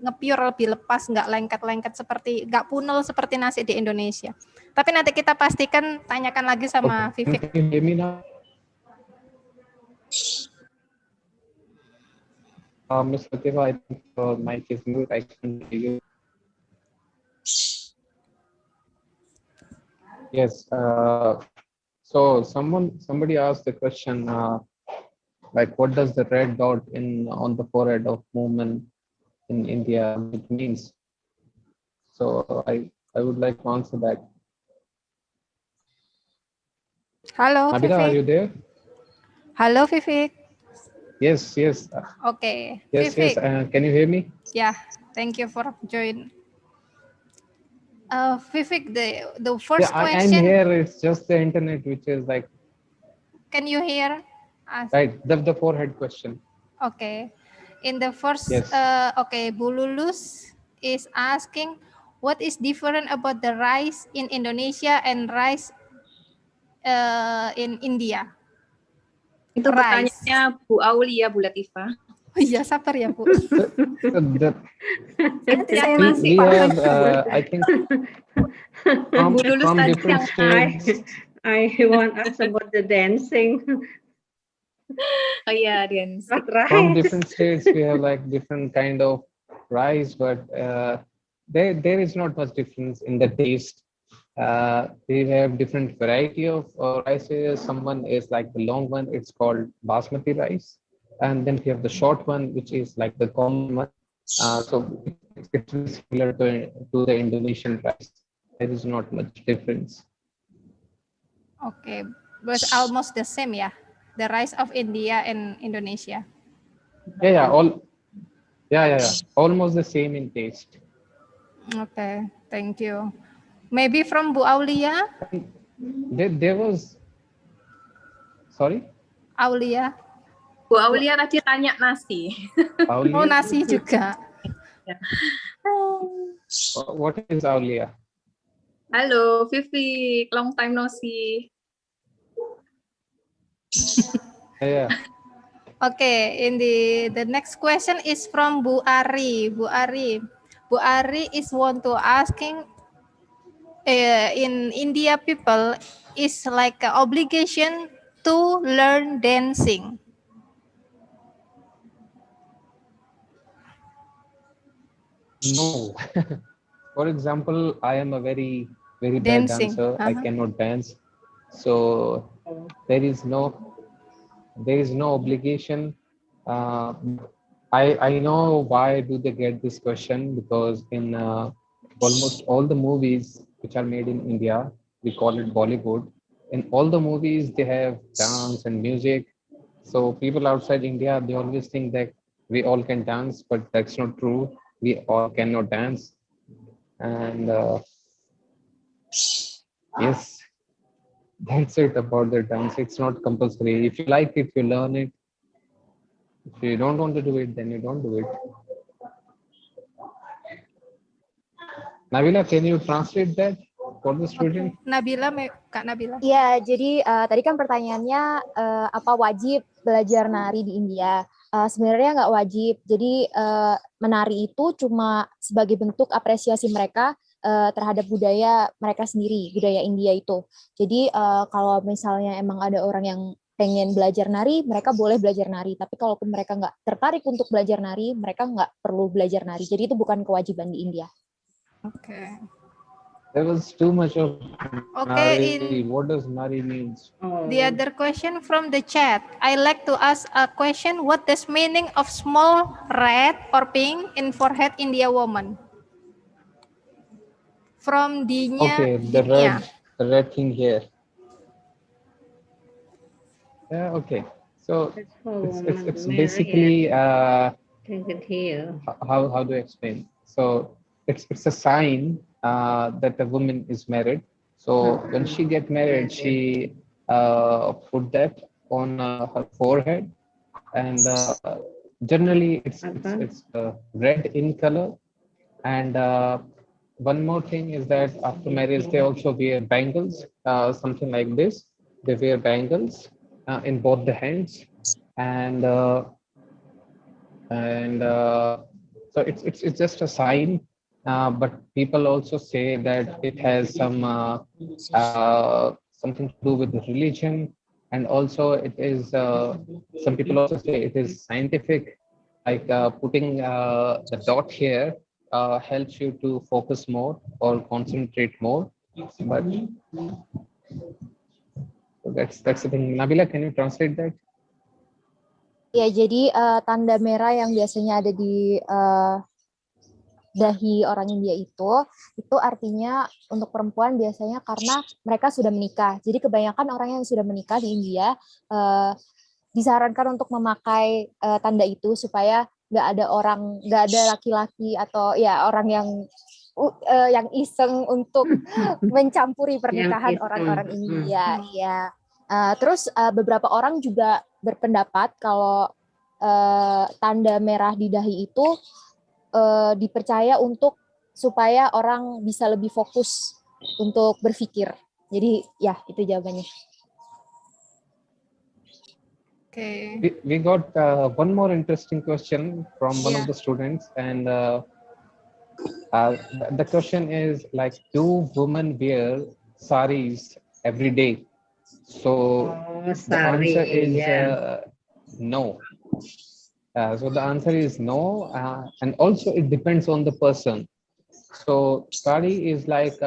Speaker 3: ngepiur, lebih lepas, nggak lengket-lengket nggak punel seperti nasi di Indonesia. Tapi nanti kita pastikan, tanyakan lagi sama Vivek.
Speaker 2: Ms. Latifah, I think mic is mute. I can't hear you. Yes. So somebody asked the question, like, what does the red dot on the forehead of woman in India it means? So I would like to answer that.
Speaker 3: Hello,
Speaker 2: Nabila, are you
Speaker 3: Vivek.
Speaker 2: there?
Speaker 3: Hello, Vivek.
Speaker 2: Yes, yes,
Speaker 3: Okay,
Speaker 2: yes, yes.
Speaker 3: Vivek.
Speaker 2: Can you hear me?
Speaker 3: Yeah, thank you for joining. Vivek, the
Speaker 2: Yeah,
Speaker 3: first
Speaker 2: I'm
Speaker 3: question.
Speaker 2: here. It's just the internet, which is like,
Speaker 3: Can you hear us?
Speaker 2: right, the forehead question.
Speaker 3: Okay. In the first,
Speaker 2: Yes.
Speaker 3: okay, Bu Lulus is asking, what is different about the rice in Indonesia and rice in India?
Speaker 6: Itu
Speaker 3: Rice.
Speaker 6: pertanyaannya Bu Aulia, Bu Latifah.
Speaker 3: Oh iya, sabar ya, Bu.
Speaker 2: So
Speaker 3: Nanti saya
Speaker 2: we,
Speaker 3: nasi
Speaker 2: we
Speaker 3: Pak.
Speaker 2: have, I think,
Speaker 6: Bu Lulus
Speaker 2: from
Speaker 6: tadi
Speaker 2: different
Speaker 6: yang
Speaker 2: states.
Speaker 5: I want to ask about the dancing.
Speaker 6: oh iya, dance.
Speaker 5: Not
Speaker 2: From
Speaker 5: right.
Speaker 2: different states, we have like different kind of rice, but there is not much difference in the taste. We have different variety of rices. Someone is like the long one, it's called basmati rice, and then we have the short one, which is like the common one. So it's very similar to the Indonesian rice. There is not much difference.
Speaker 3: Okay, but almost the same, yeah. The rice of India and Indonesia.
Speaker 2: Yeah, almost the same in taste.
Speaker 3: Okay, thank you. Maybe from Bu Aulia?
Speaker 2: There was, sorry?
Speaker 3: Aulia.
Speaker 6: Bu Aulia tadi tanya nasi.
Speaker 2: Aulia?
Speaker 3: Oh, nasi juga.
Speaker 2: What is Aulia?
Speaker 6: Halo, Vivi, long time no see.
Speaker 2: Yeah.
Speaker 3: Okay, in the next question is from Bu Ari. Bu Ari is want to asking, in India people is like an obligation to learn dancing.
Speaker 2: No. For example, I am a very bad dancer. I cannot dance. So there is no obligation. I know why do they get this question, because in almost all the movies which are made in India, we call it Bollywood. In all the movies, they have dance and music. So people outside India, they always think that we all can dance, but that's not true. We all cannot dance. And yes, that's it about the dance. It's not compulsory. If you like it, you learn it. If you don't want to do it, then you don't do it. Nabila, can you translate that for the student?
Speaker 3: Okay. Nabila, Kak Nabila.
Speaker 4: Ya, jadi tadi kan pertanyaannya apa wajib belajar nari di India? Sebenarnya nggak wajib. Jadi menari itu cuma sebagai bentuk apresiasi mereka terhadap budaya mereka sendiri, budaya India itu. Jadi kalau misalnya emang ada orang yang pengen belajar nari, mereka boleh belajar nari. Tapi kalaupun mereka nggak tertarik untuk belajar nari, mereka nggak perlu belajar nari. Jadi itu bukan kewajiban di India.
Speaker 3: Okay.
Speaker 2: There was too much of
Speaker 3: Okay.
Speaker 2: nari. What does nari means?
Speaker 3: The other question from the chat. I like to ask a question. What does meaning of small red or pink in forehead India woman? From Dinya.
Speaker 2: Okay, the red thing here. Yeah. Okay. So it's basically how do I explain? So it's a sign that a woman is married. So when she get married, she put that on her forehead, and generally it's red in color. And one more thing is that after marriage they also wear bangles, something like this. They wear bangles in both the hands, and so it's just a sign, but people also say that it has something to do with the religion, and also it is some people also say it is scientific, like putting the dot here helps you to focus more or concentrate more. But so that's the thing. Nabila, can you translate that?
Speaker 4: Ya, jadi tanda merah yang biasanya ada di dahi orang India itu artinya untuk perempuan biasanya karena mereka sudah menikah. Jadi kebanyakan orang yang sudah menikah di India disarankan untuk memakai tanda itu supaya nggak ada laki-laki atau ya orang yang iseng untuk mencampuri pernikahan orang-orang India. Ya. Terus beberapa orang juga berpendapat kalau tanda merah di dahi itu dipercaya supaya orang bisa lebih fokus untuk berpikir. Jadi ya itu jawabannya.
Speaker 3: Okay.
Speaker 2: We got one more interesting question from one of the students, and the question is like, do women wear sarees every day? So the answer is no. So the answer is no, and also it depends on the person. So sari is like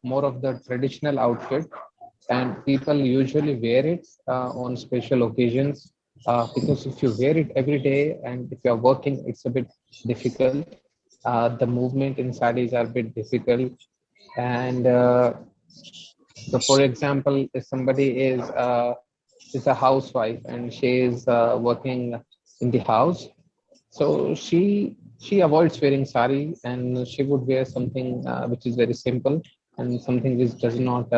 Speaker 2: more of the traditional outfit, and people usually wear it on special occasions because if you wear it every day and if you are working, it's a bit difficult. The movement in saris are a bit difficult, and so for example, if somebody is a housewife and she is working in the house, so she avoids wearing sari and she would wear something which is very simple and something which does not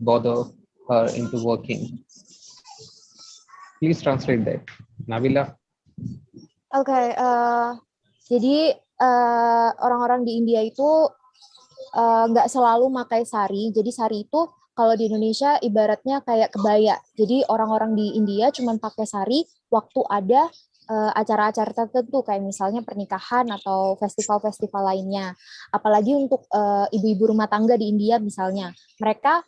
Speaker 2: bother her into working. Please translate that, Nabila.
Speaker 4: Oke, jadi orang-orang di India itu nggak selalu pakai sari. Jadi sari itu kalau di Indonesia ibaratnya kayak kebaya. Jadi orang-orang di India cuma pakai sari waktu ada acara-acara tertentu kayak misalnya pernikahan atau festival-festival lainnya. Apalagi untuk ibu-ibu rumah tangga di India misalnya, mereka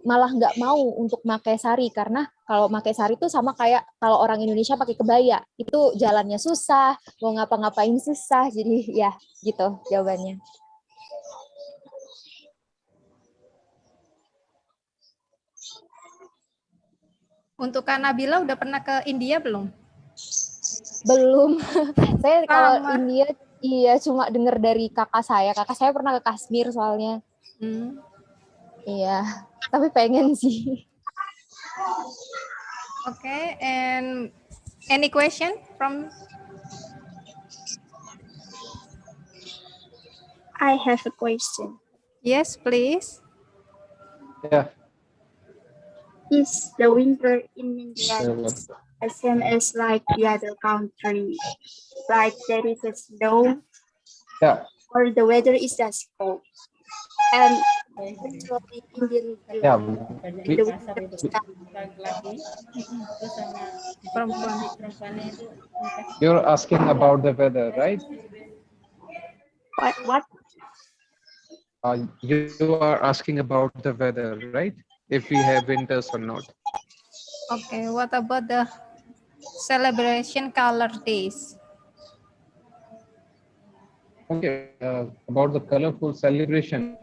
Speaker 4: malah nggak mau untuk pakai sari karena kalau pakai sari itu sama kayak kalau orang Indonesia pakai kebaya, itu jalannya susah, mau ngapa-ngapain susah. Jadi ya gitu jawabannya.
Speaker 3: Untuk Kak Nabila udah pernah ke India belum?
Speaker 4: Belum. Saya kalau India iya cuma dengar dari kakak saya. Kakak saya pernah ke Kashmir soalnya. Iya, tapi pengen sih.
Speaker 3: Okay, and any question from?
Speaker 8: I have a question.
Speaker 3: Yes, please.
Speaker 2: Yeah.
Speaker 8: Is the winter in India as same as like the other country? Like there is a snow, or the weather is just cold? And actually Indian
Speaker 2: You're asking about the weather, right?
Speaker 8: What?
Speaker 2: You are asking about the weather, right? If we have winters or not.
Speaker 3: Okay, what about the celebration color days?
Speaker 2: Okay, about the colorful celebration,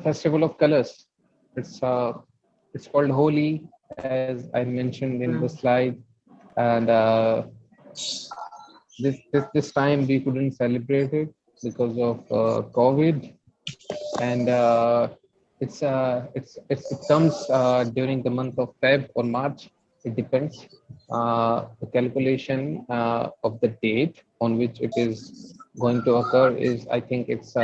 Speaker 2: festival of colors. It's called Holi, as I mentioned in the slide, and this time we couldn't celebrate it because of COVID, and it comes during the month of Feb or March. It depends. The calculation of the date on which it is going to occur is, I think it's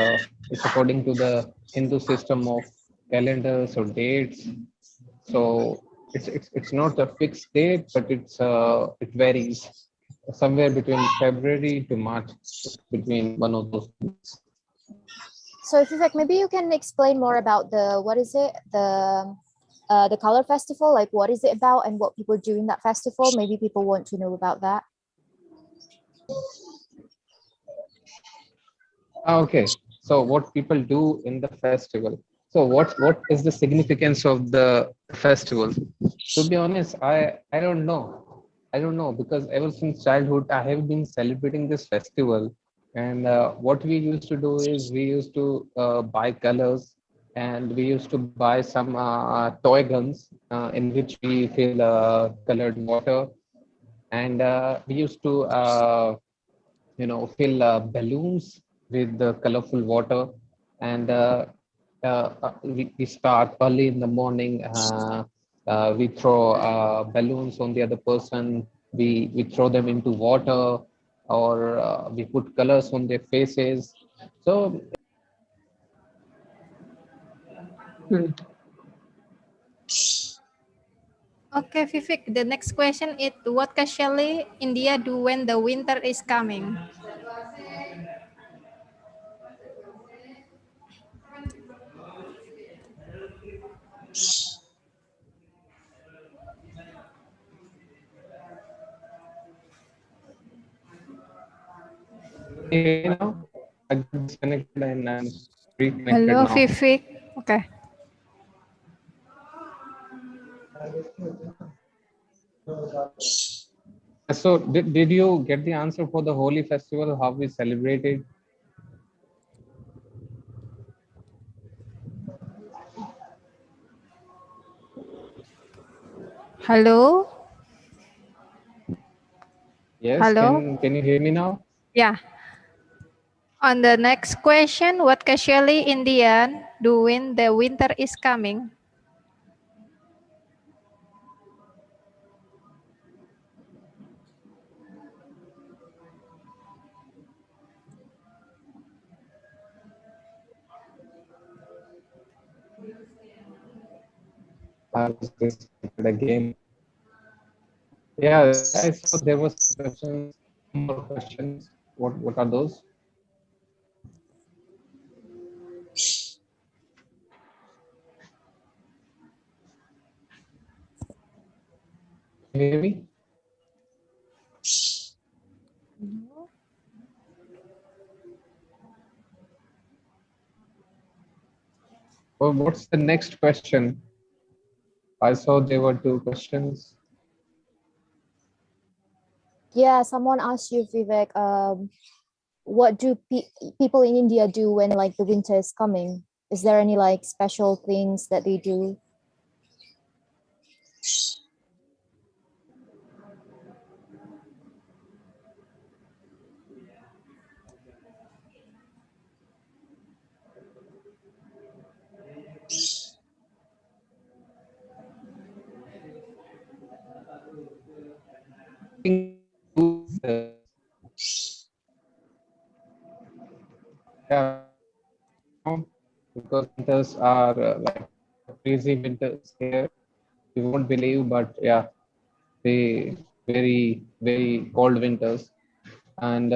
Speaker 2: according to the Hindu system of calendars or dates. So it's not a fixed date, but it varies somewhere between February to March, between one of those months.
Speaker 4: So Vivek, maybe you can explain more about the color festival, like what is it about and what people do in that festival? Maybe people want to know about that.
Speaker 2: Okay, so what people do in the festival. So what is the significance of the festival? To be honest, I don't know. I don't know, because ever since childhood I have been celebrating this festival, And what we used to do is we used to buy colors, and we used to buy some toy guns in which we fill colored water. And we used to fill balloons with the colorful water. And we start early in the morning. We throw balloons on the other person. We throw them into water, or we put colors on their faces. So
Speaker 3: Okay, Vivek, the next question is what casually India do when the winter is coming?
Speaker 2: now I got disconnected and I'm reconnected
Speaker 3: Hello,
Speaker 2: now.
Speaker 3: Vivek. Okay.
Speaker 2: So did you get the answer for the Holi festival, how we celebrate it?
Speaker 3: Hello.
Speaker 2: Yes,
Speaker 3: Hello.
Speaker 2: can you hear me now?
Speaker 3: Yeah. On the next question, what casually Indian do when the winter is coming?
Speaker 2: I was disconnected again. Yeah, I saw there was some questions, more questions. What are those? Can you hear me? Well, what's the next question? I saw there were two questions.
Speaker 4: Yeah, someone asked you, Vivek, what do people in India do when like the winter is coming? Is there any like special things that they do?
Speaker 2: Yeah, because winters are like crazy winters here. You won't believe, but yeah, they very cold winters. And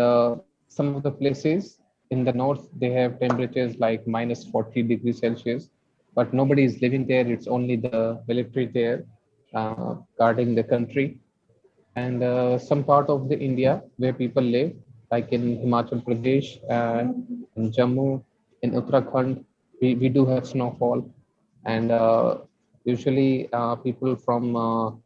Speaker 2: some of the places in the north, they have temperatures like minus 40 degrees Celsius, but nobody is living there. It's only the military there guarding the country. And some part of the India where people live, like in Himachal Pradesh, in Jammu, in Uttarakhand, we do have snowfall. And usually people from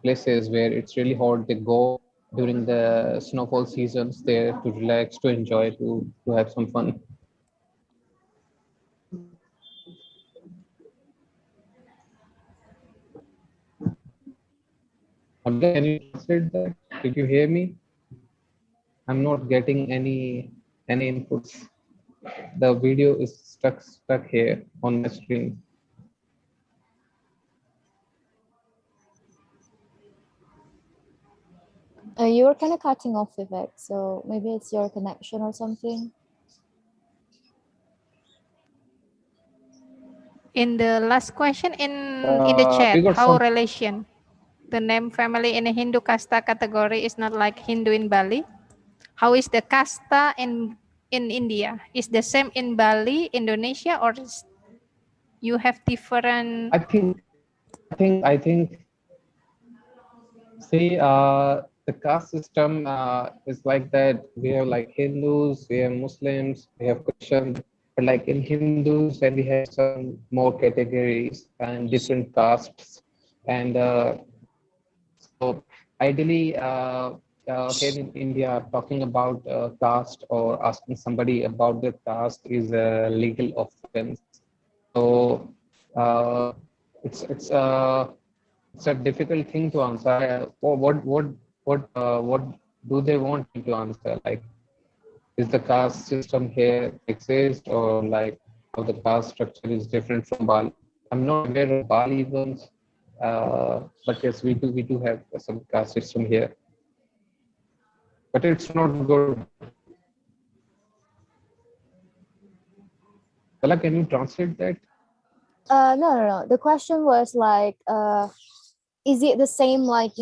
Speaker 2: places where it's really hot, they go during the snowfall seasons there to relax, to enjoy, to have some fun. Can you translate that? Did you hear me? I'm not getting any inputs. The video is stuck here on my screen.
Speaker 4: You were kind of cutting off, Vivek, so maybe it's your connection or something.
Speaker 3: In the last question in the chat, how relation? The name family in a Hindu kasta category is not like Hindu in Bali. How is the kasta in India? Is the same in Bali, Indonesia, or you have different?
Speaker 2: I think. See, the caste system is like that. We have like Hindus, we have Muslims, we have Christians. But like in Hindus, and we have some more categories and different castes. And so ideally, here in India, talking about caste or asking somebody about their caste is a legal offense. So it's a difficult thing to answer. What do they want me to answer? Like, is the caste system here exist, or like how the caste structure is different from Bali? I'm not aware of Bali ones, but yes, we do have some caste system here, but it's not good. Bala, can you translate that?
Speaker 4: No. The question was like, is it the same, like,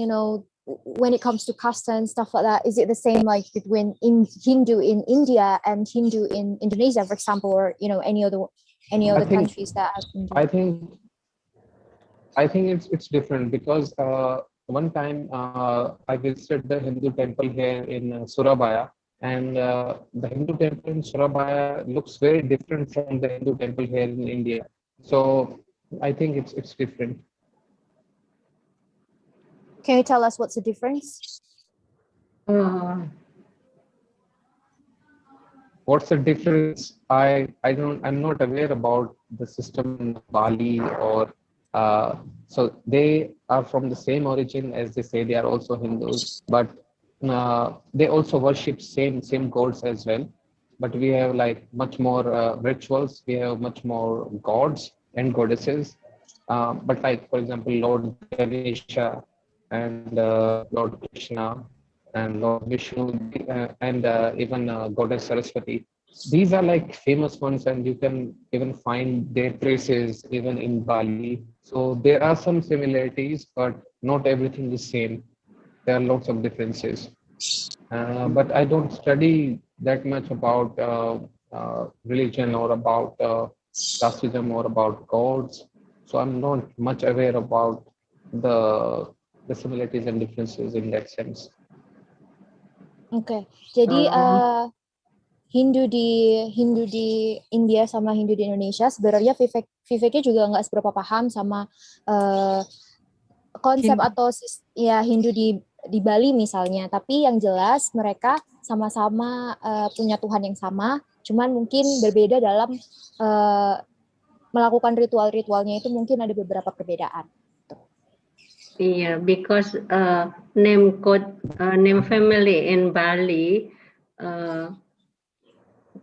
Speaker 4: when it comes to caste and stuff like that? Is it the same like between Hindu in India and Hindu in Indonesia, for example, or any other countries that have Hindu?
Speaker 2: I think it's different because one time I visited the Hindu temple here in Surabaya, and the Hindu temple in Surabaya looks very different from the Hindu temple here in India. So I think it's different.
Speaker 4: Can you tell us what's the difference?
Speaker 2: What's the difference? I'm not aware about the system in Bali or so they are from the same origin, as they say they are also Hindus, but they also worship same gods as well. But we have like much more rituals. We have much more gods and goddesses. But like, for example, Lord Ganesha and Lord Krishna and Lord Vishnu and even Goddess Saraswati. These are like famous ones, and you can even find their traces even in Bali. So there are some similarities, but not everything is same. There are lots of differences. But I don't study that much about religion or about casteism or about gods. So I'm not much aware about the similarities and differences in that sense.
Speaker 4: Oke, jadi Hindu di India sama Hindu di Indonesia sebenarnya Viveknya juga nggak seberapa paham sama konsep atau ya Hindu di Bali misalnya, tapi yang jelas mereka sama-sama punya Tuhan yang sama, cuman mungkin berbeda dalam melakukan ritual-ritualnya itu mungkin ada beberapa perbedaan.
Speaker 5: Yeah, because name family in Bali,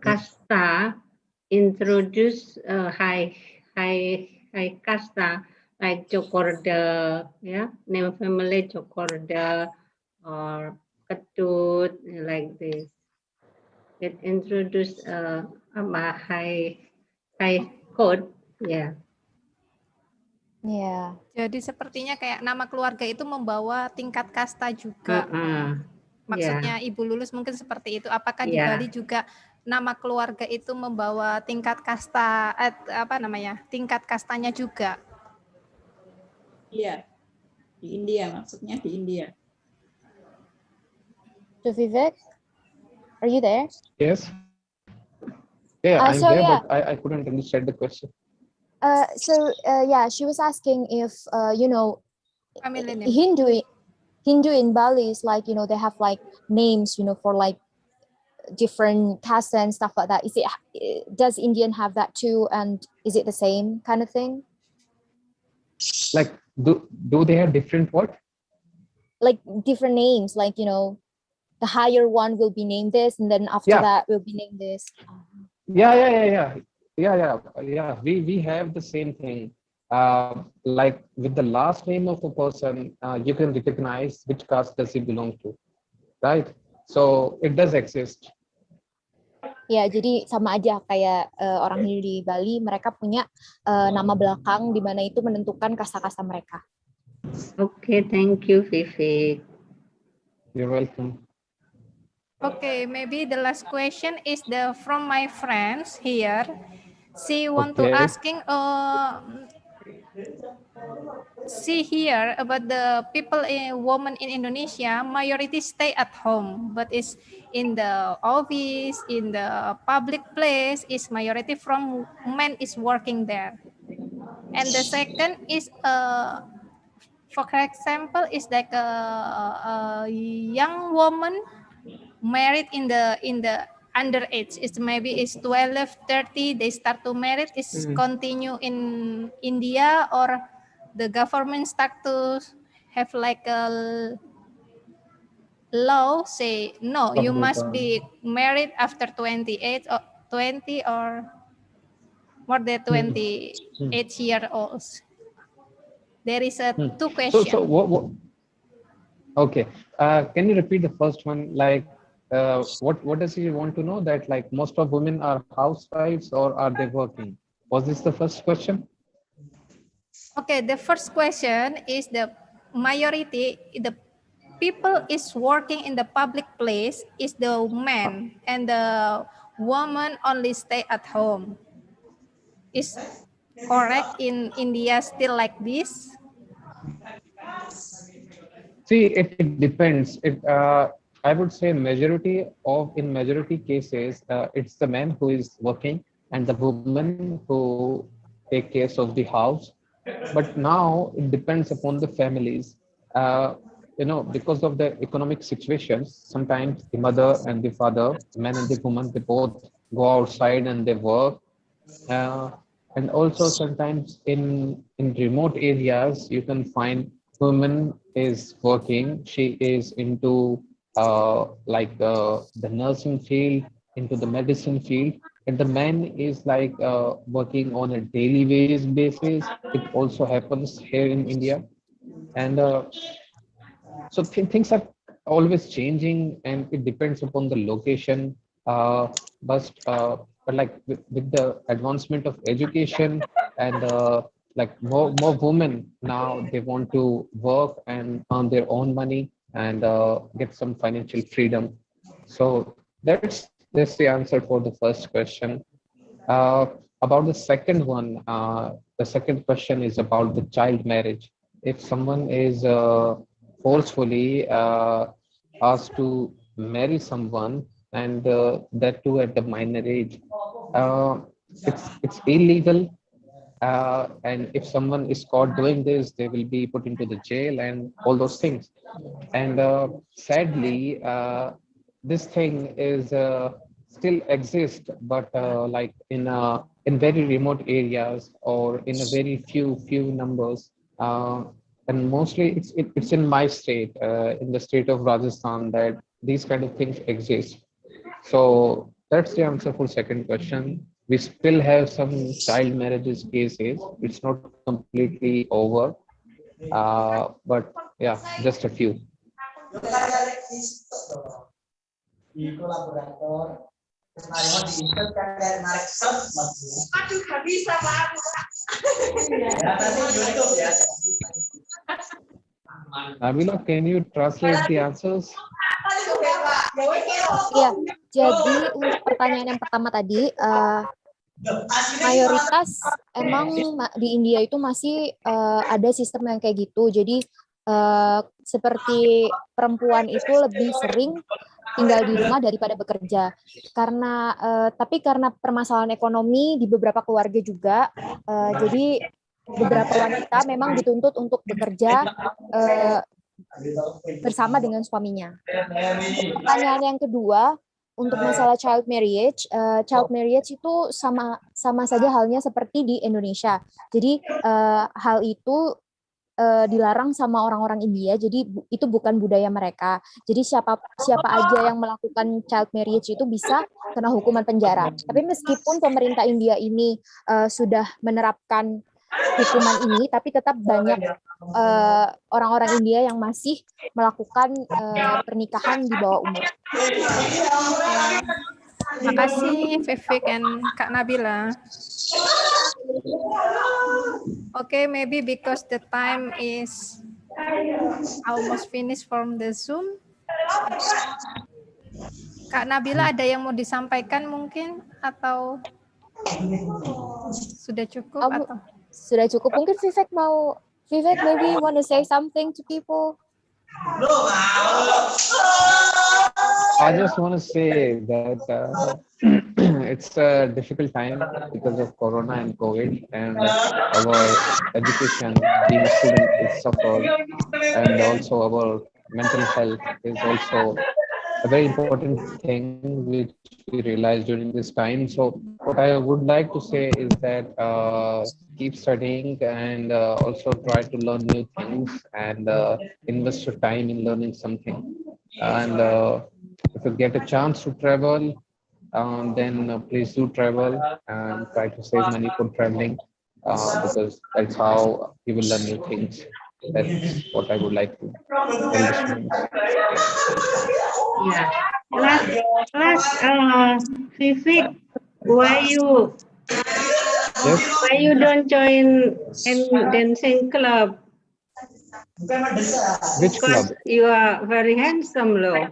Speaker 5: kasta introduce high kasta like Jokorda, yeah, name family Jokorda or Ketut, like this. It introduced a high code, yeah.
Speaker 4: Yeah.
Speaker 3: Jadi sepertinya kayak nama keluarga itu membawa tingkat kasta juga. Maksudnya Ibu Lulus mungkin seperti itu. Apakah di Bali juga nama keluarga itu membawa tingkat kasta tingkat kastanya juga?
Speaker 7: Iya. Di India, maksudnya di India.
Speaker 4: So Vivek, are you there?
Speaker 2: Yes. Yeah, I'm there, but I couldn't understand the question.
Speaker 4: She was asking if Hindu in Bali is like, they have like names, for like different castes and stuff like that. Does Indian have that too, and is it the same kind of thing?
Speaker 2: Like, do they have different what?
Speaker 4: Like different names, like, the higher one will be named this, and then after that will be named this.
Speaker 2: Yeah. We have the same thing. Like with the last name of a person, you can recognize which caste does he belong to, right? So it does exist.
Speaker 4: Ya, jadi sama aja kayak orang Hindu di Bali, mereka punya nama belakang di mana itu menentukan kasta-kasta mereka.
Speaker 5: Okay, thank you, Vivek.
Speaker 2: You're welcome.
Speaker 3: Okay, maybe the last question is from my friends here. She want to asking see here about the people women in Indonesia, majority stay at home, but is in the office, in the public place, is majority from men is working there. And the second is For example, is like a young woman married in the underage. It's maybe it's 12, 30. They start to marry. Is continue in India, or the government start to have like a law say no, you must be married after 28 or 20 or more than 28-year-olds. There is a two question.
Speaker 2: So what okay, can you repeat the first one? Like, what does he want to know? That like most of women are housewives or are they working? Was this the first question?
Speaker 3: Okay, the first question is the majority, the people is working in the public place is the man, and the woman only stay at home. Is correct in India still like this?
Speaker 2: See, it depends. I would say in majority cases, it's the man who is working and the woman who take care of the house. But now it depends upon the families. Because of the economic situations, sometimes the mother and the father, the man and the woman, they both go outside and they work. Uh, and also sometimes in remote areas, you can find woman is working. She is into the nursing field, into the medicine field, and the man is working on a daily wages basis. It also happens here in India, and so things are always changing, and it depends upon the location. Uh, but like with the advancement of education and like more women now, they want to work and earn their own money and get some financial freedom. So that's the answer for the first question. Uh, about the second one, the second question is about the child marriage. If someone is forcefully asked to marry someone, and that too at the minor age, uh, it's illegal. And if someone is caught doing this, they will be put into the jail and all those things. And sadly, this thing is still exists, but in very remote areas or in a very few numbers. And mostly it's in my state, in the state of Rajasthan, that these kind of things exist. So that's the answer for second question. We still have some child marriages cases. It's not completely over, but yeah, just a few. Nabila, can you translate the answers?
Speaker 4: Ya, jadi untuk pertanyaan yang pertama tadi, mayoritas emang di India itu masih ada sistem yang kayak gitu. Jadi seperti perempuan itu lebih sering tinggal di rumah daripada bekerja. Tapi karena permasalahan ekonomi di beberapa keluarga juga, jadi beberapa wanita memang dituntut untuk bekerja bersama dengan suaminya. Pertanyaan yang kedua, untuk masalah child marriage itu sama saja halnya seperti di Indonesia. Jadi hal itu dilarang sama orang-orang India, jadi itu bukan budaya mereka. Jadi siapa aja yang melakukan child marriage itu bisa kena hukuman penjara. Tapi meskipun pemerintah India ini sudah menerapkan hukuman ini, tapi tetap banyak orang-orang India yang masih melakukan pernikahan di bawah umur.
Speaker 3: Terima kasih Vivek and Kak Nabila. Okay, maybe because the time is almost finished from the Zoom. Kak Nabila, ada yang mau disampaikan mungkin atau sudah cukup atau?
Speaker 4: Sudah cukup. Mungkin Vivek maybe want to say something to people.
Speaker 2: I just want to say that it's a difficult time because of Corona and COVID, and our education, being a student, is suffered, and also our mental health is also a very important thing which we realized during this time. So what I would like to say is that keep studying and also try to learn new things and invest your time in learning something. And if you get a chance to travel, then please do travel and try to save money for traveling because that's how you will learn new things. That's what I would like to tell the students.
Speaker 5: Yeah. Vivek, why you
Speaker 2: Yes.
Speaker 5: why you don't join in dancing club?
Speaker 2: Which club?
Speaker 5: Because you are very handsome, lo.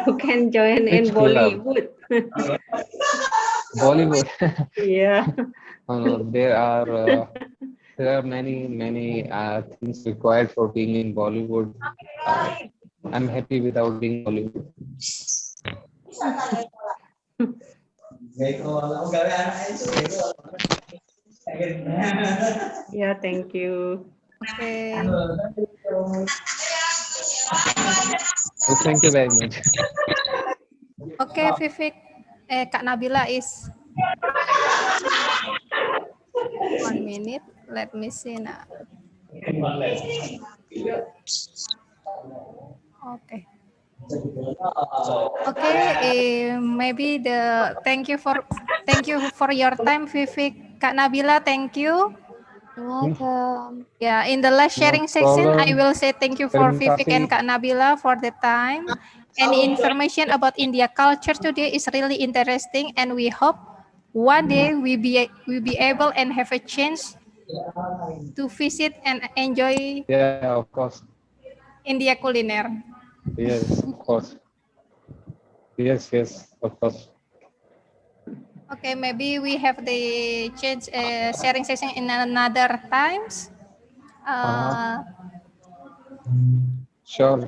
Speaker 5: You can join in
Speaker 2: Which club?
Speaker 5: Bollywood.
Speaker 2: Bollywood.
Speaker 5: Yeah.
Speaker 2: There are many things required for being in Bollywood. I'm happy without being Bollywood.
Speaker 5: Yeah, thank you.
Speaker 3: Okay.
Speaker 2: Well, thank you very much.
Speaker 3: Okay, Vivek. Kak Nabila is 1 minute. Let me see now. Okay. Okay. Maybe thank you for your time, Vivek. Kak Nabila, thank you.
Speaker 4: You're welcome.
Speaker 3: Yeah, in the last
Speaker 2: No
Speaker 3: sharing section, I
Speaker 2: problem.
Speaker 3: will say thank you for
Speaker 2: Terima
Speaker 3: Vivek and
Speaker 2: kasih.
Speaker 3: Kak Nabila for the time. Any information about India culture today is really interesting, and we hope one day we be able and have a chance to visit and enjoy
Speaker 2: Yeah, of course.
Speaker 3: India culiner.
Speaker 2: Yes, of course. Yes, of course.
Speaker 3: Okay, maybe we have the change sharing session in another times.
Speaker 2: Sure.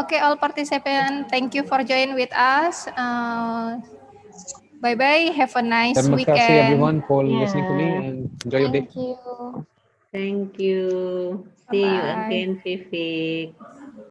Speaker 3: Okay, all participants, thank you for joining with us. Bye bye. Have a nice
Speaker 2: Terima kasih
Speaker 3: weekend.
Speaker 2: everyone for listening to me
Speaker 5: Yeah.
Speaker 2: and enjoy your day.
Speaker 4: Thank you.
Speaker 5: Thank you. See you
Speaker 3: Bye.
Speaker 5: again, Vivek.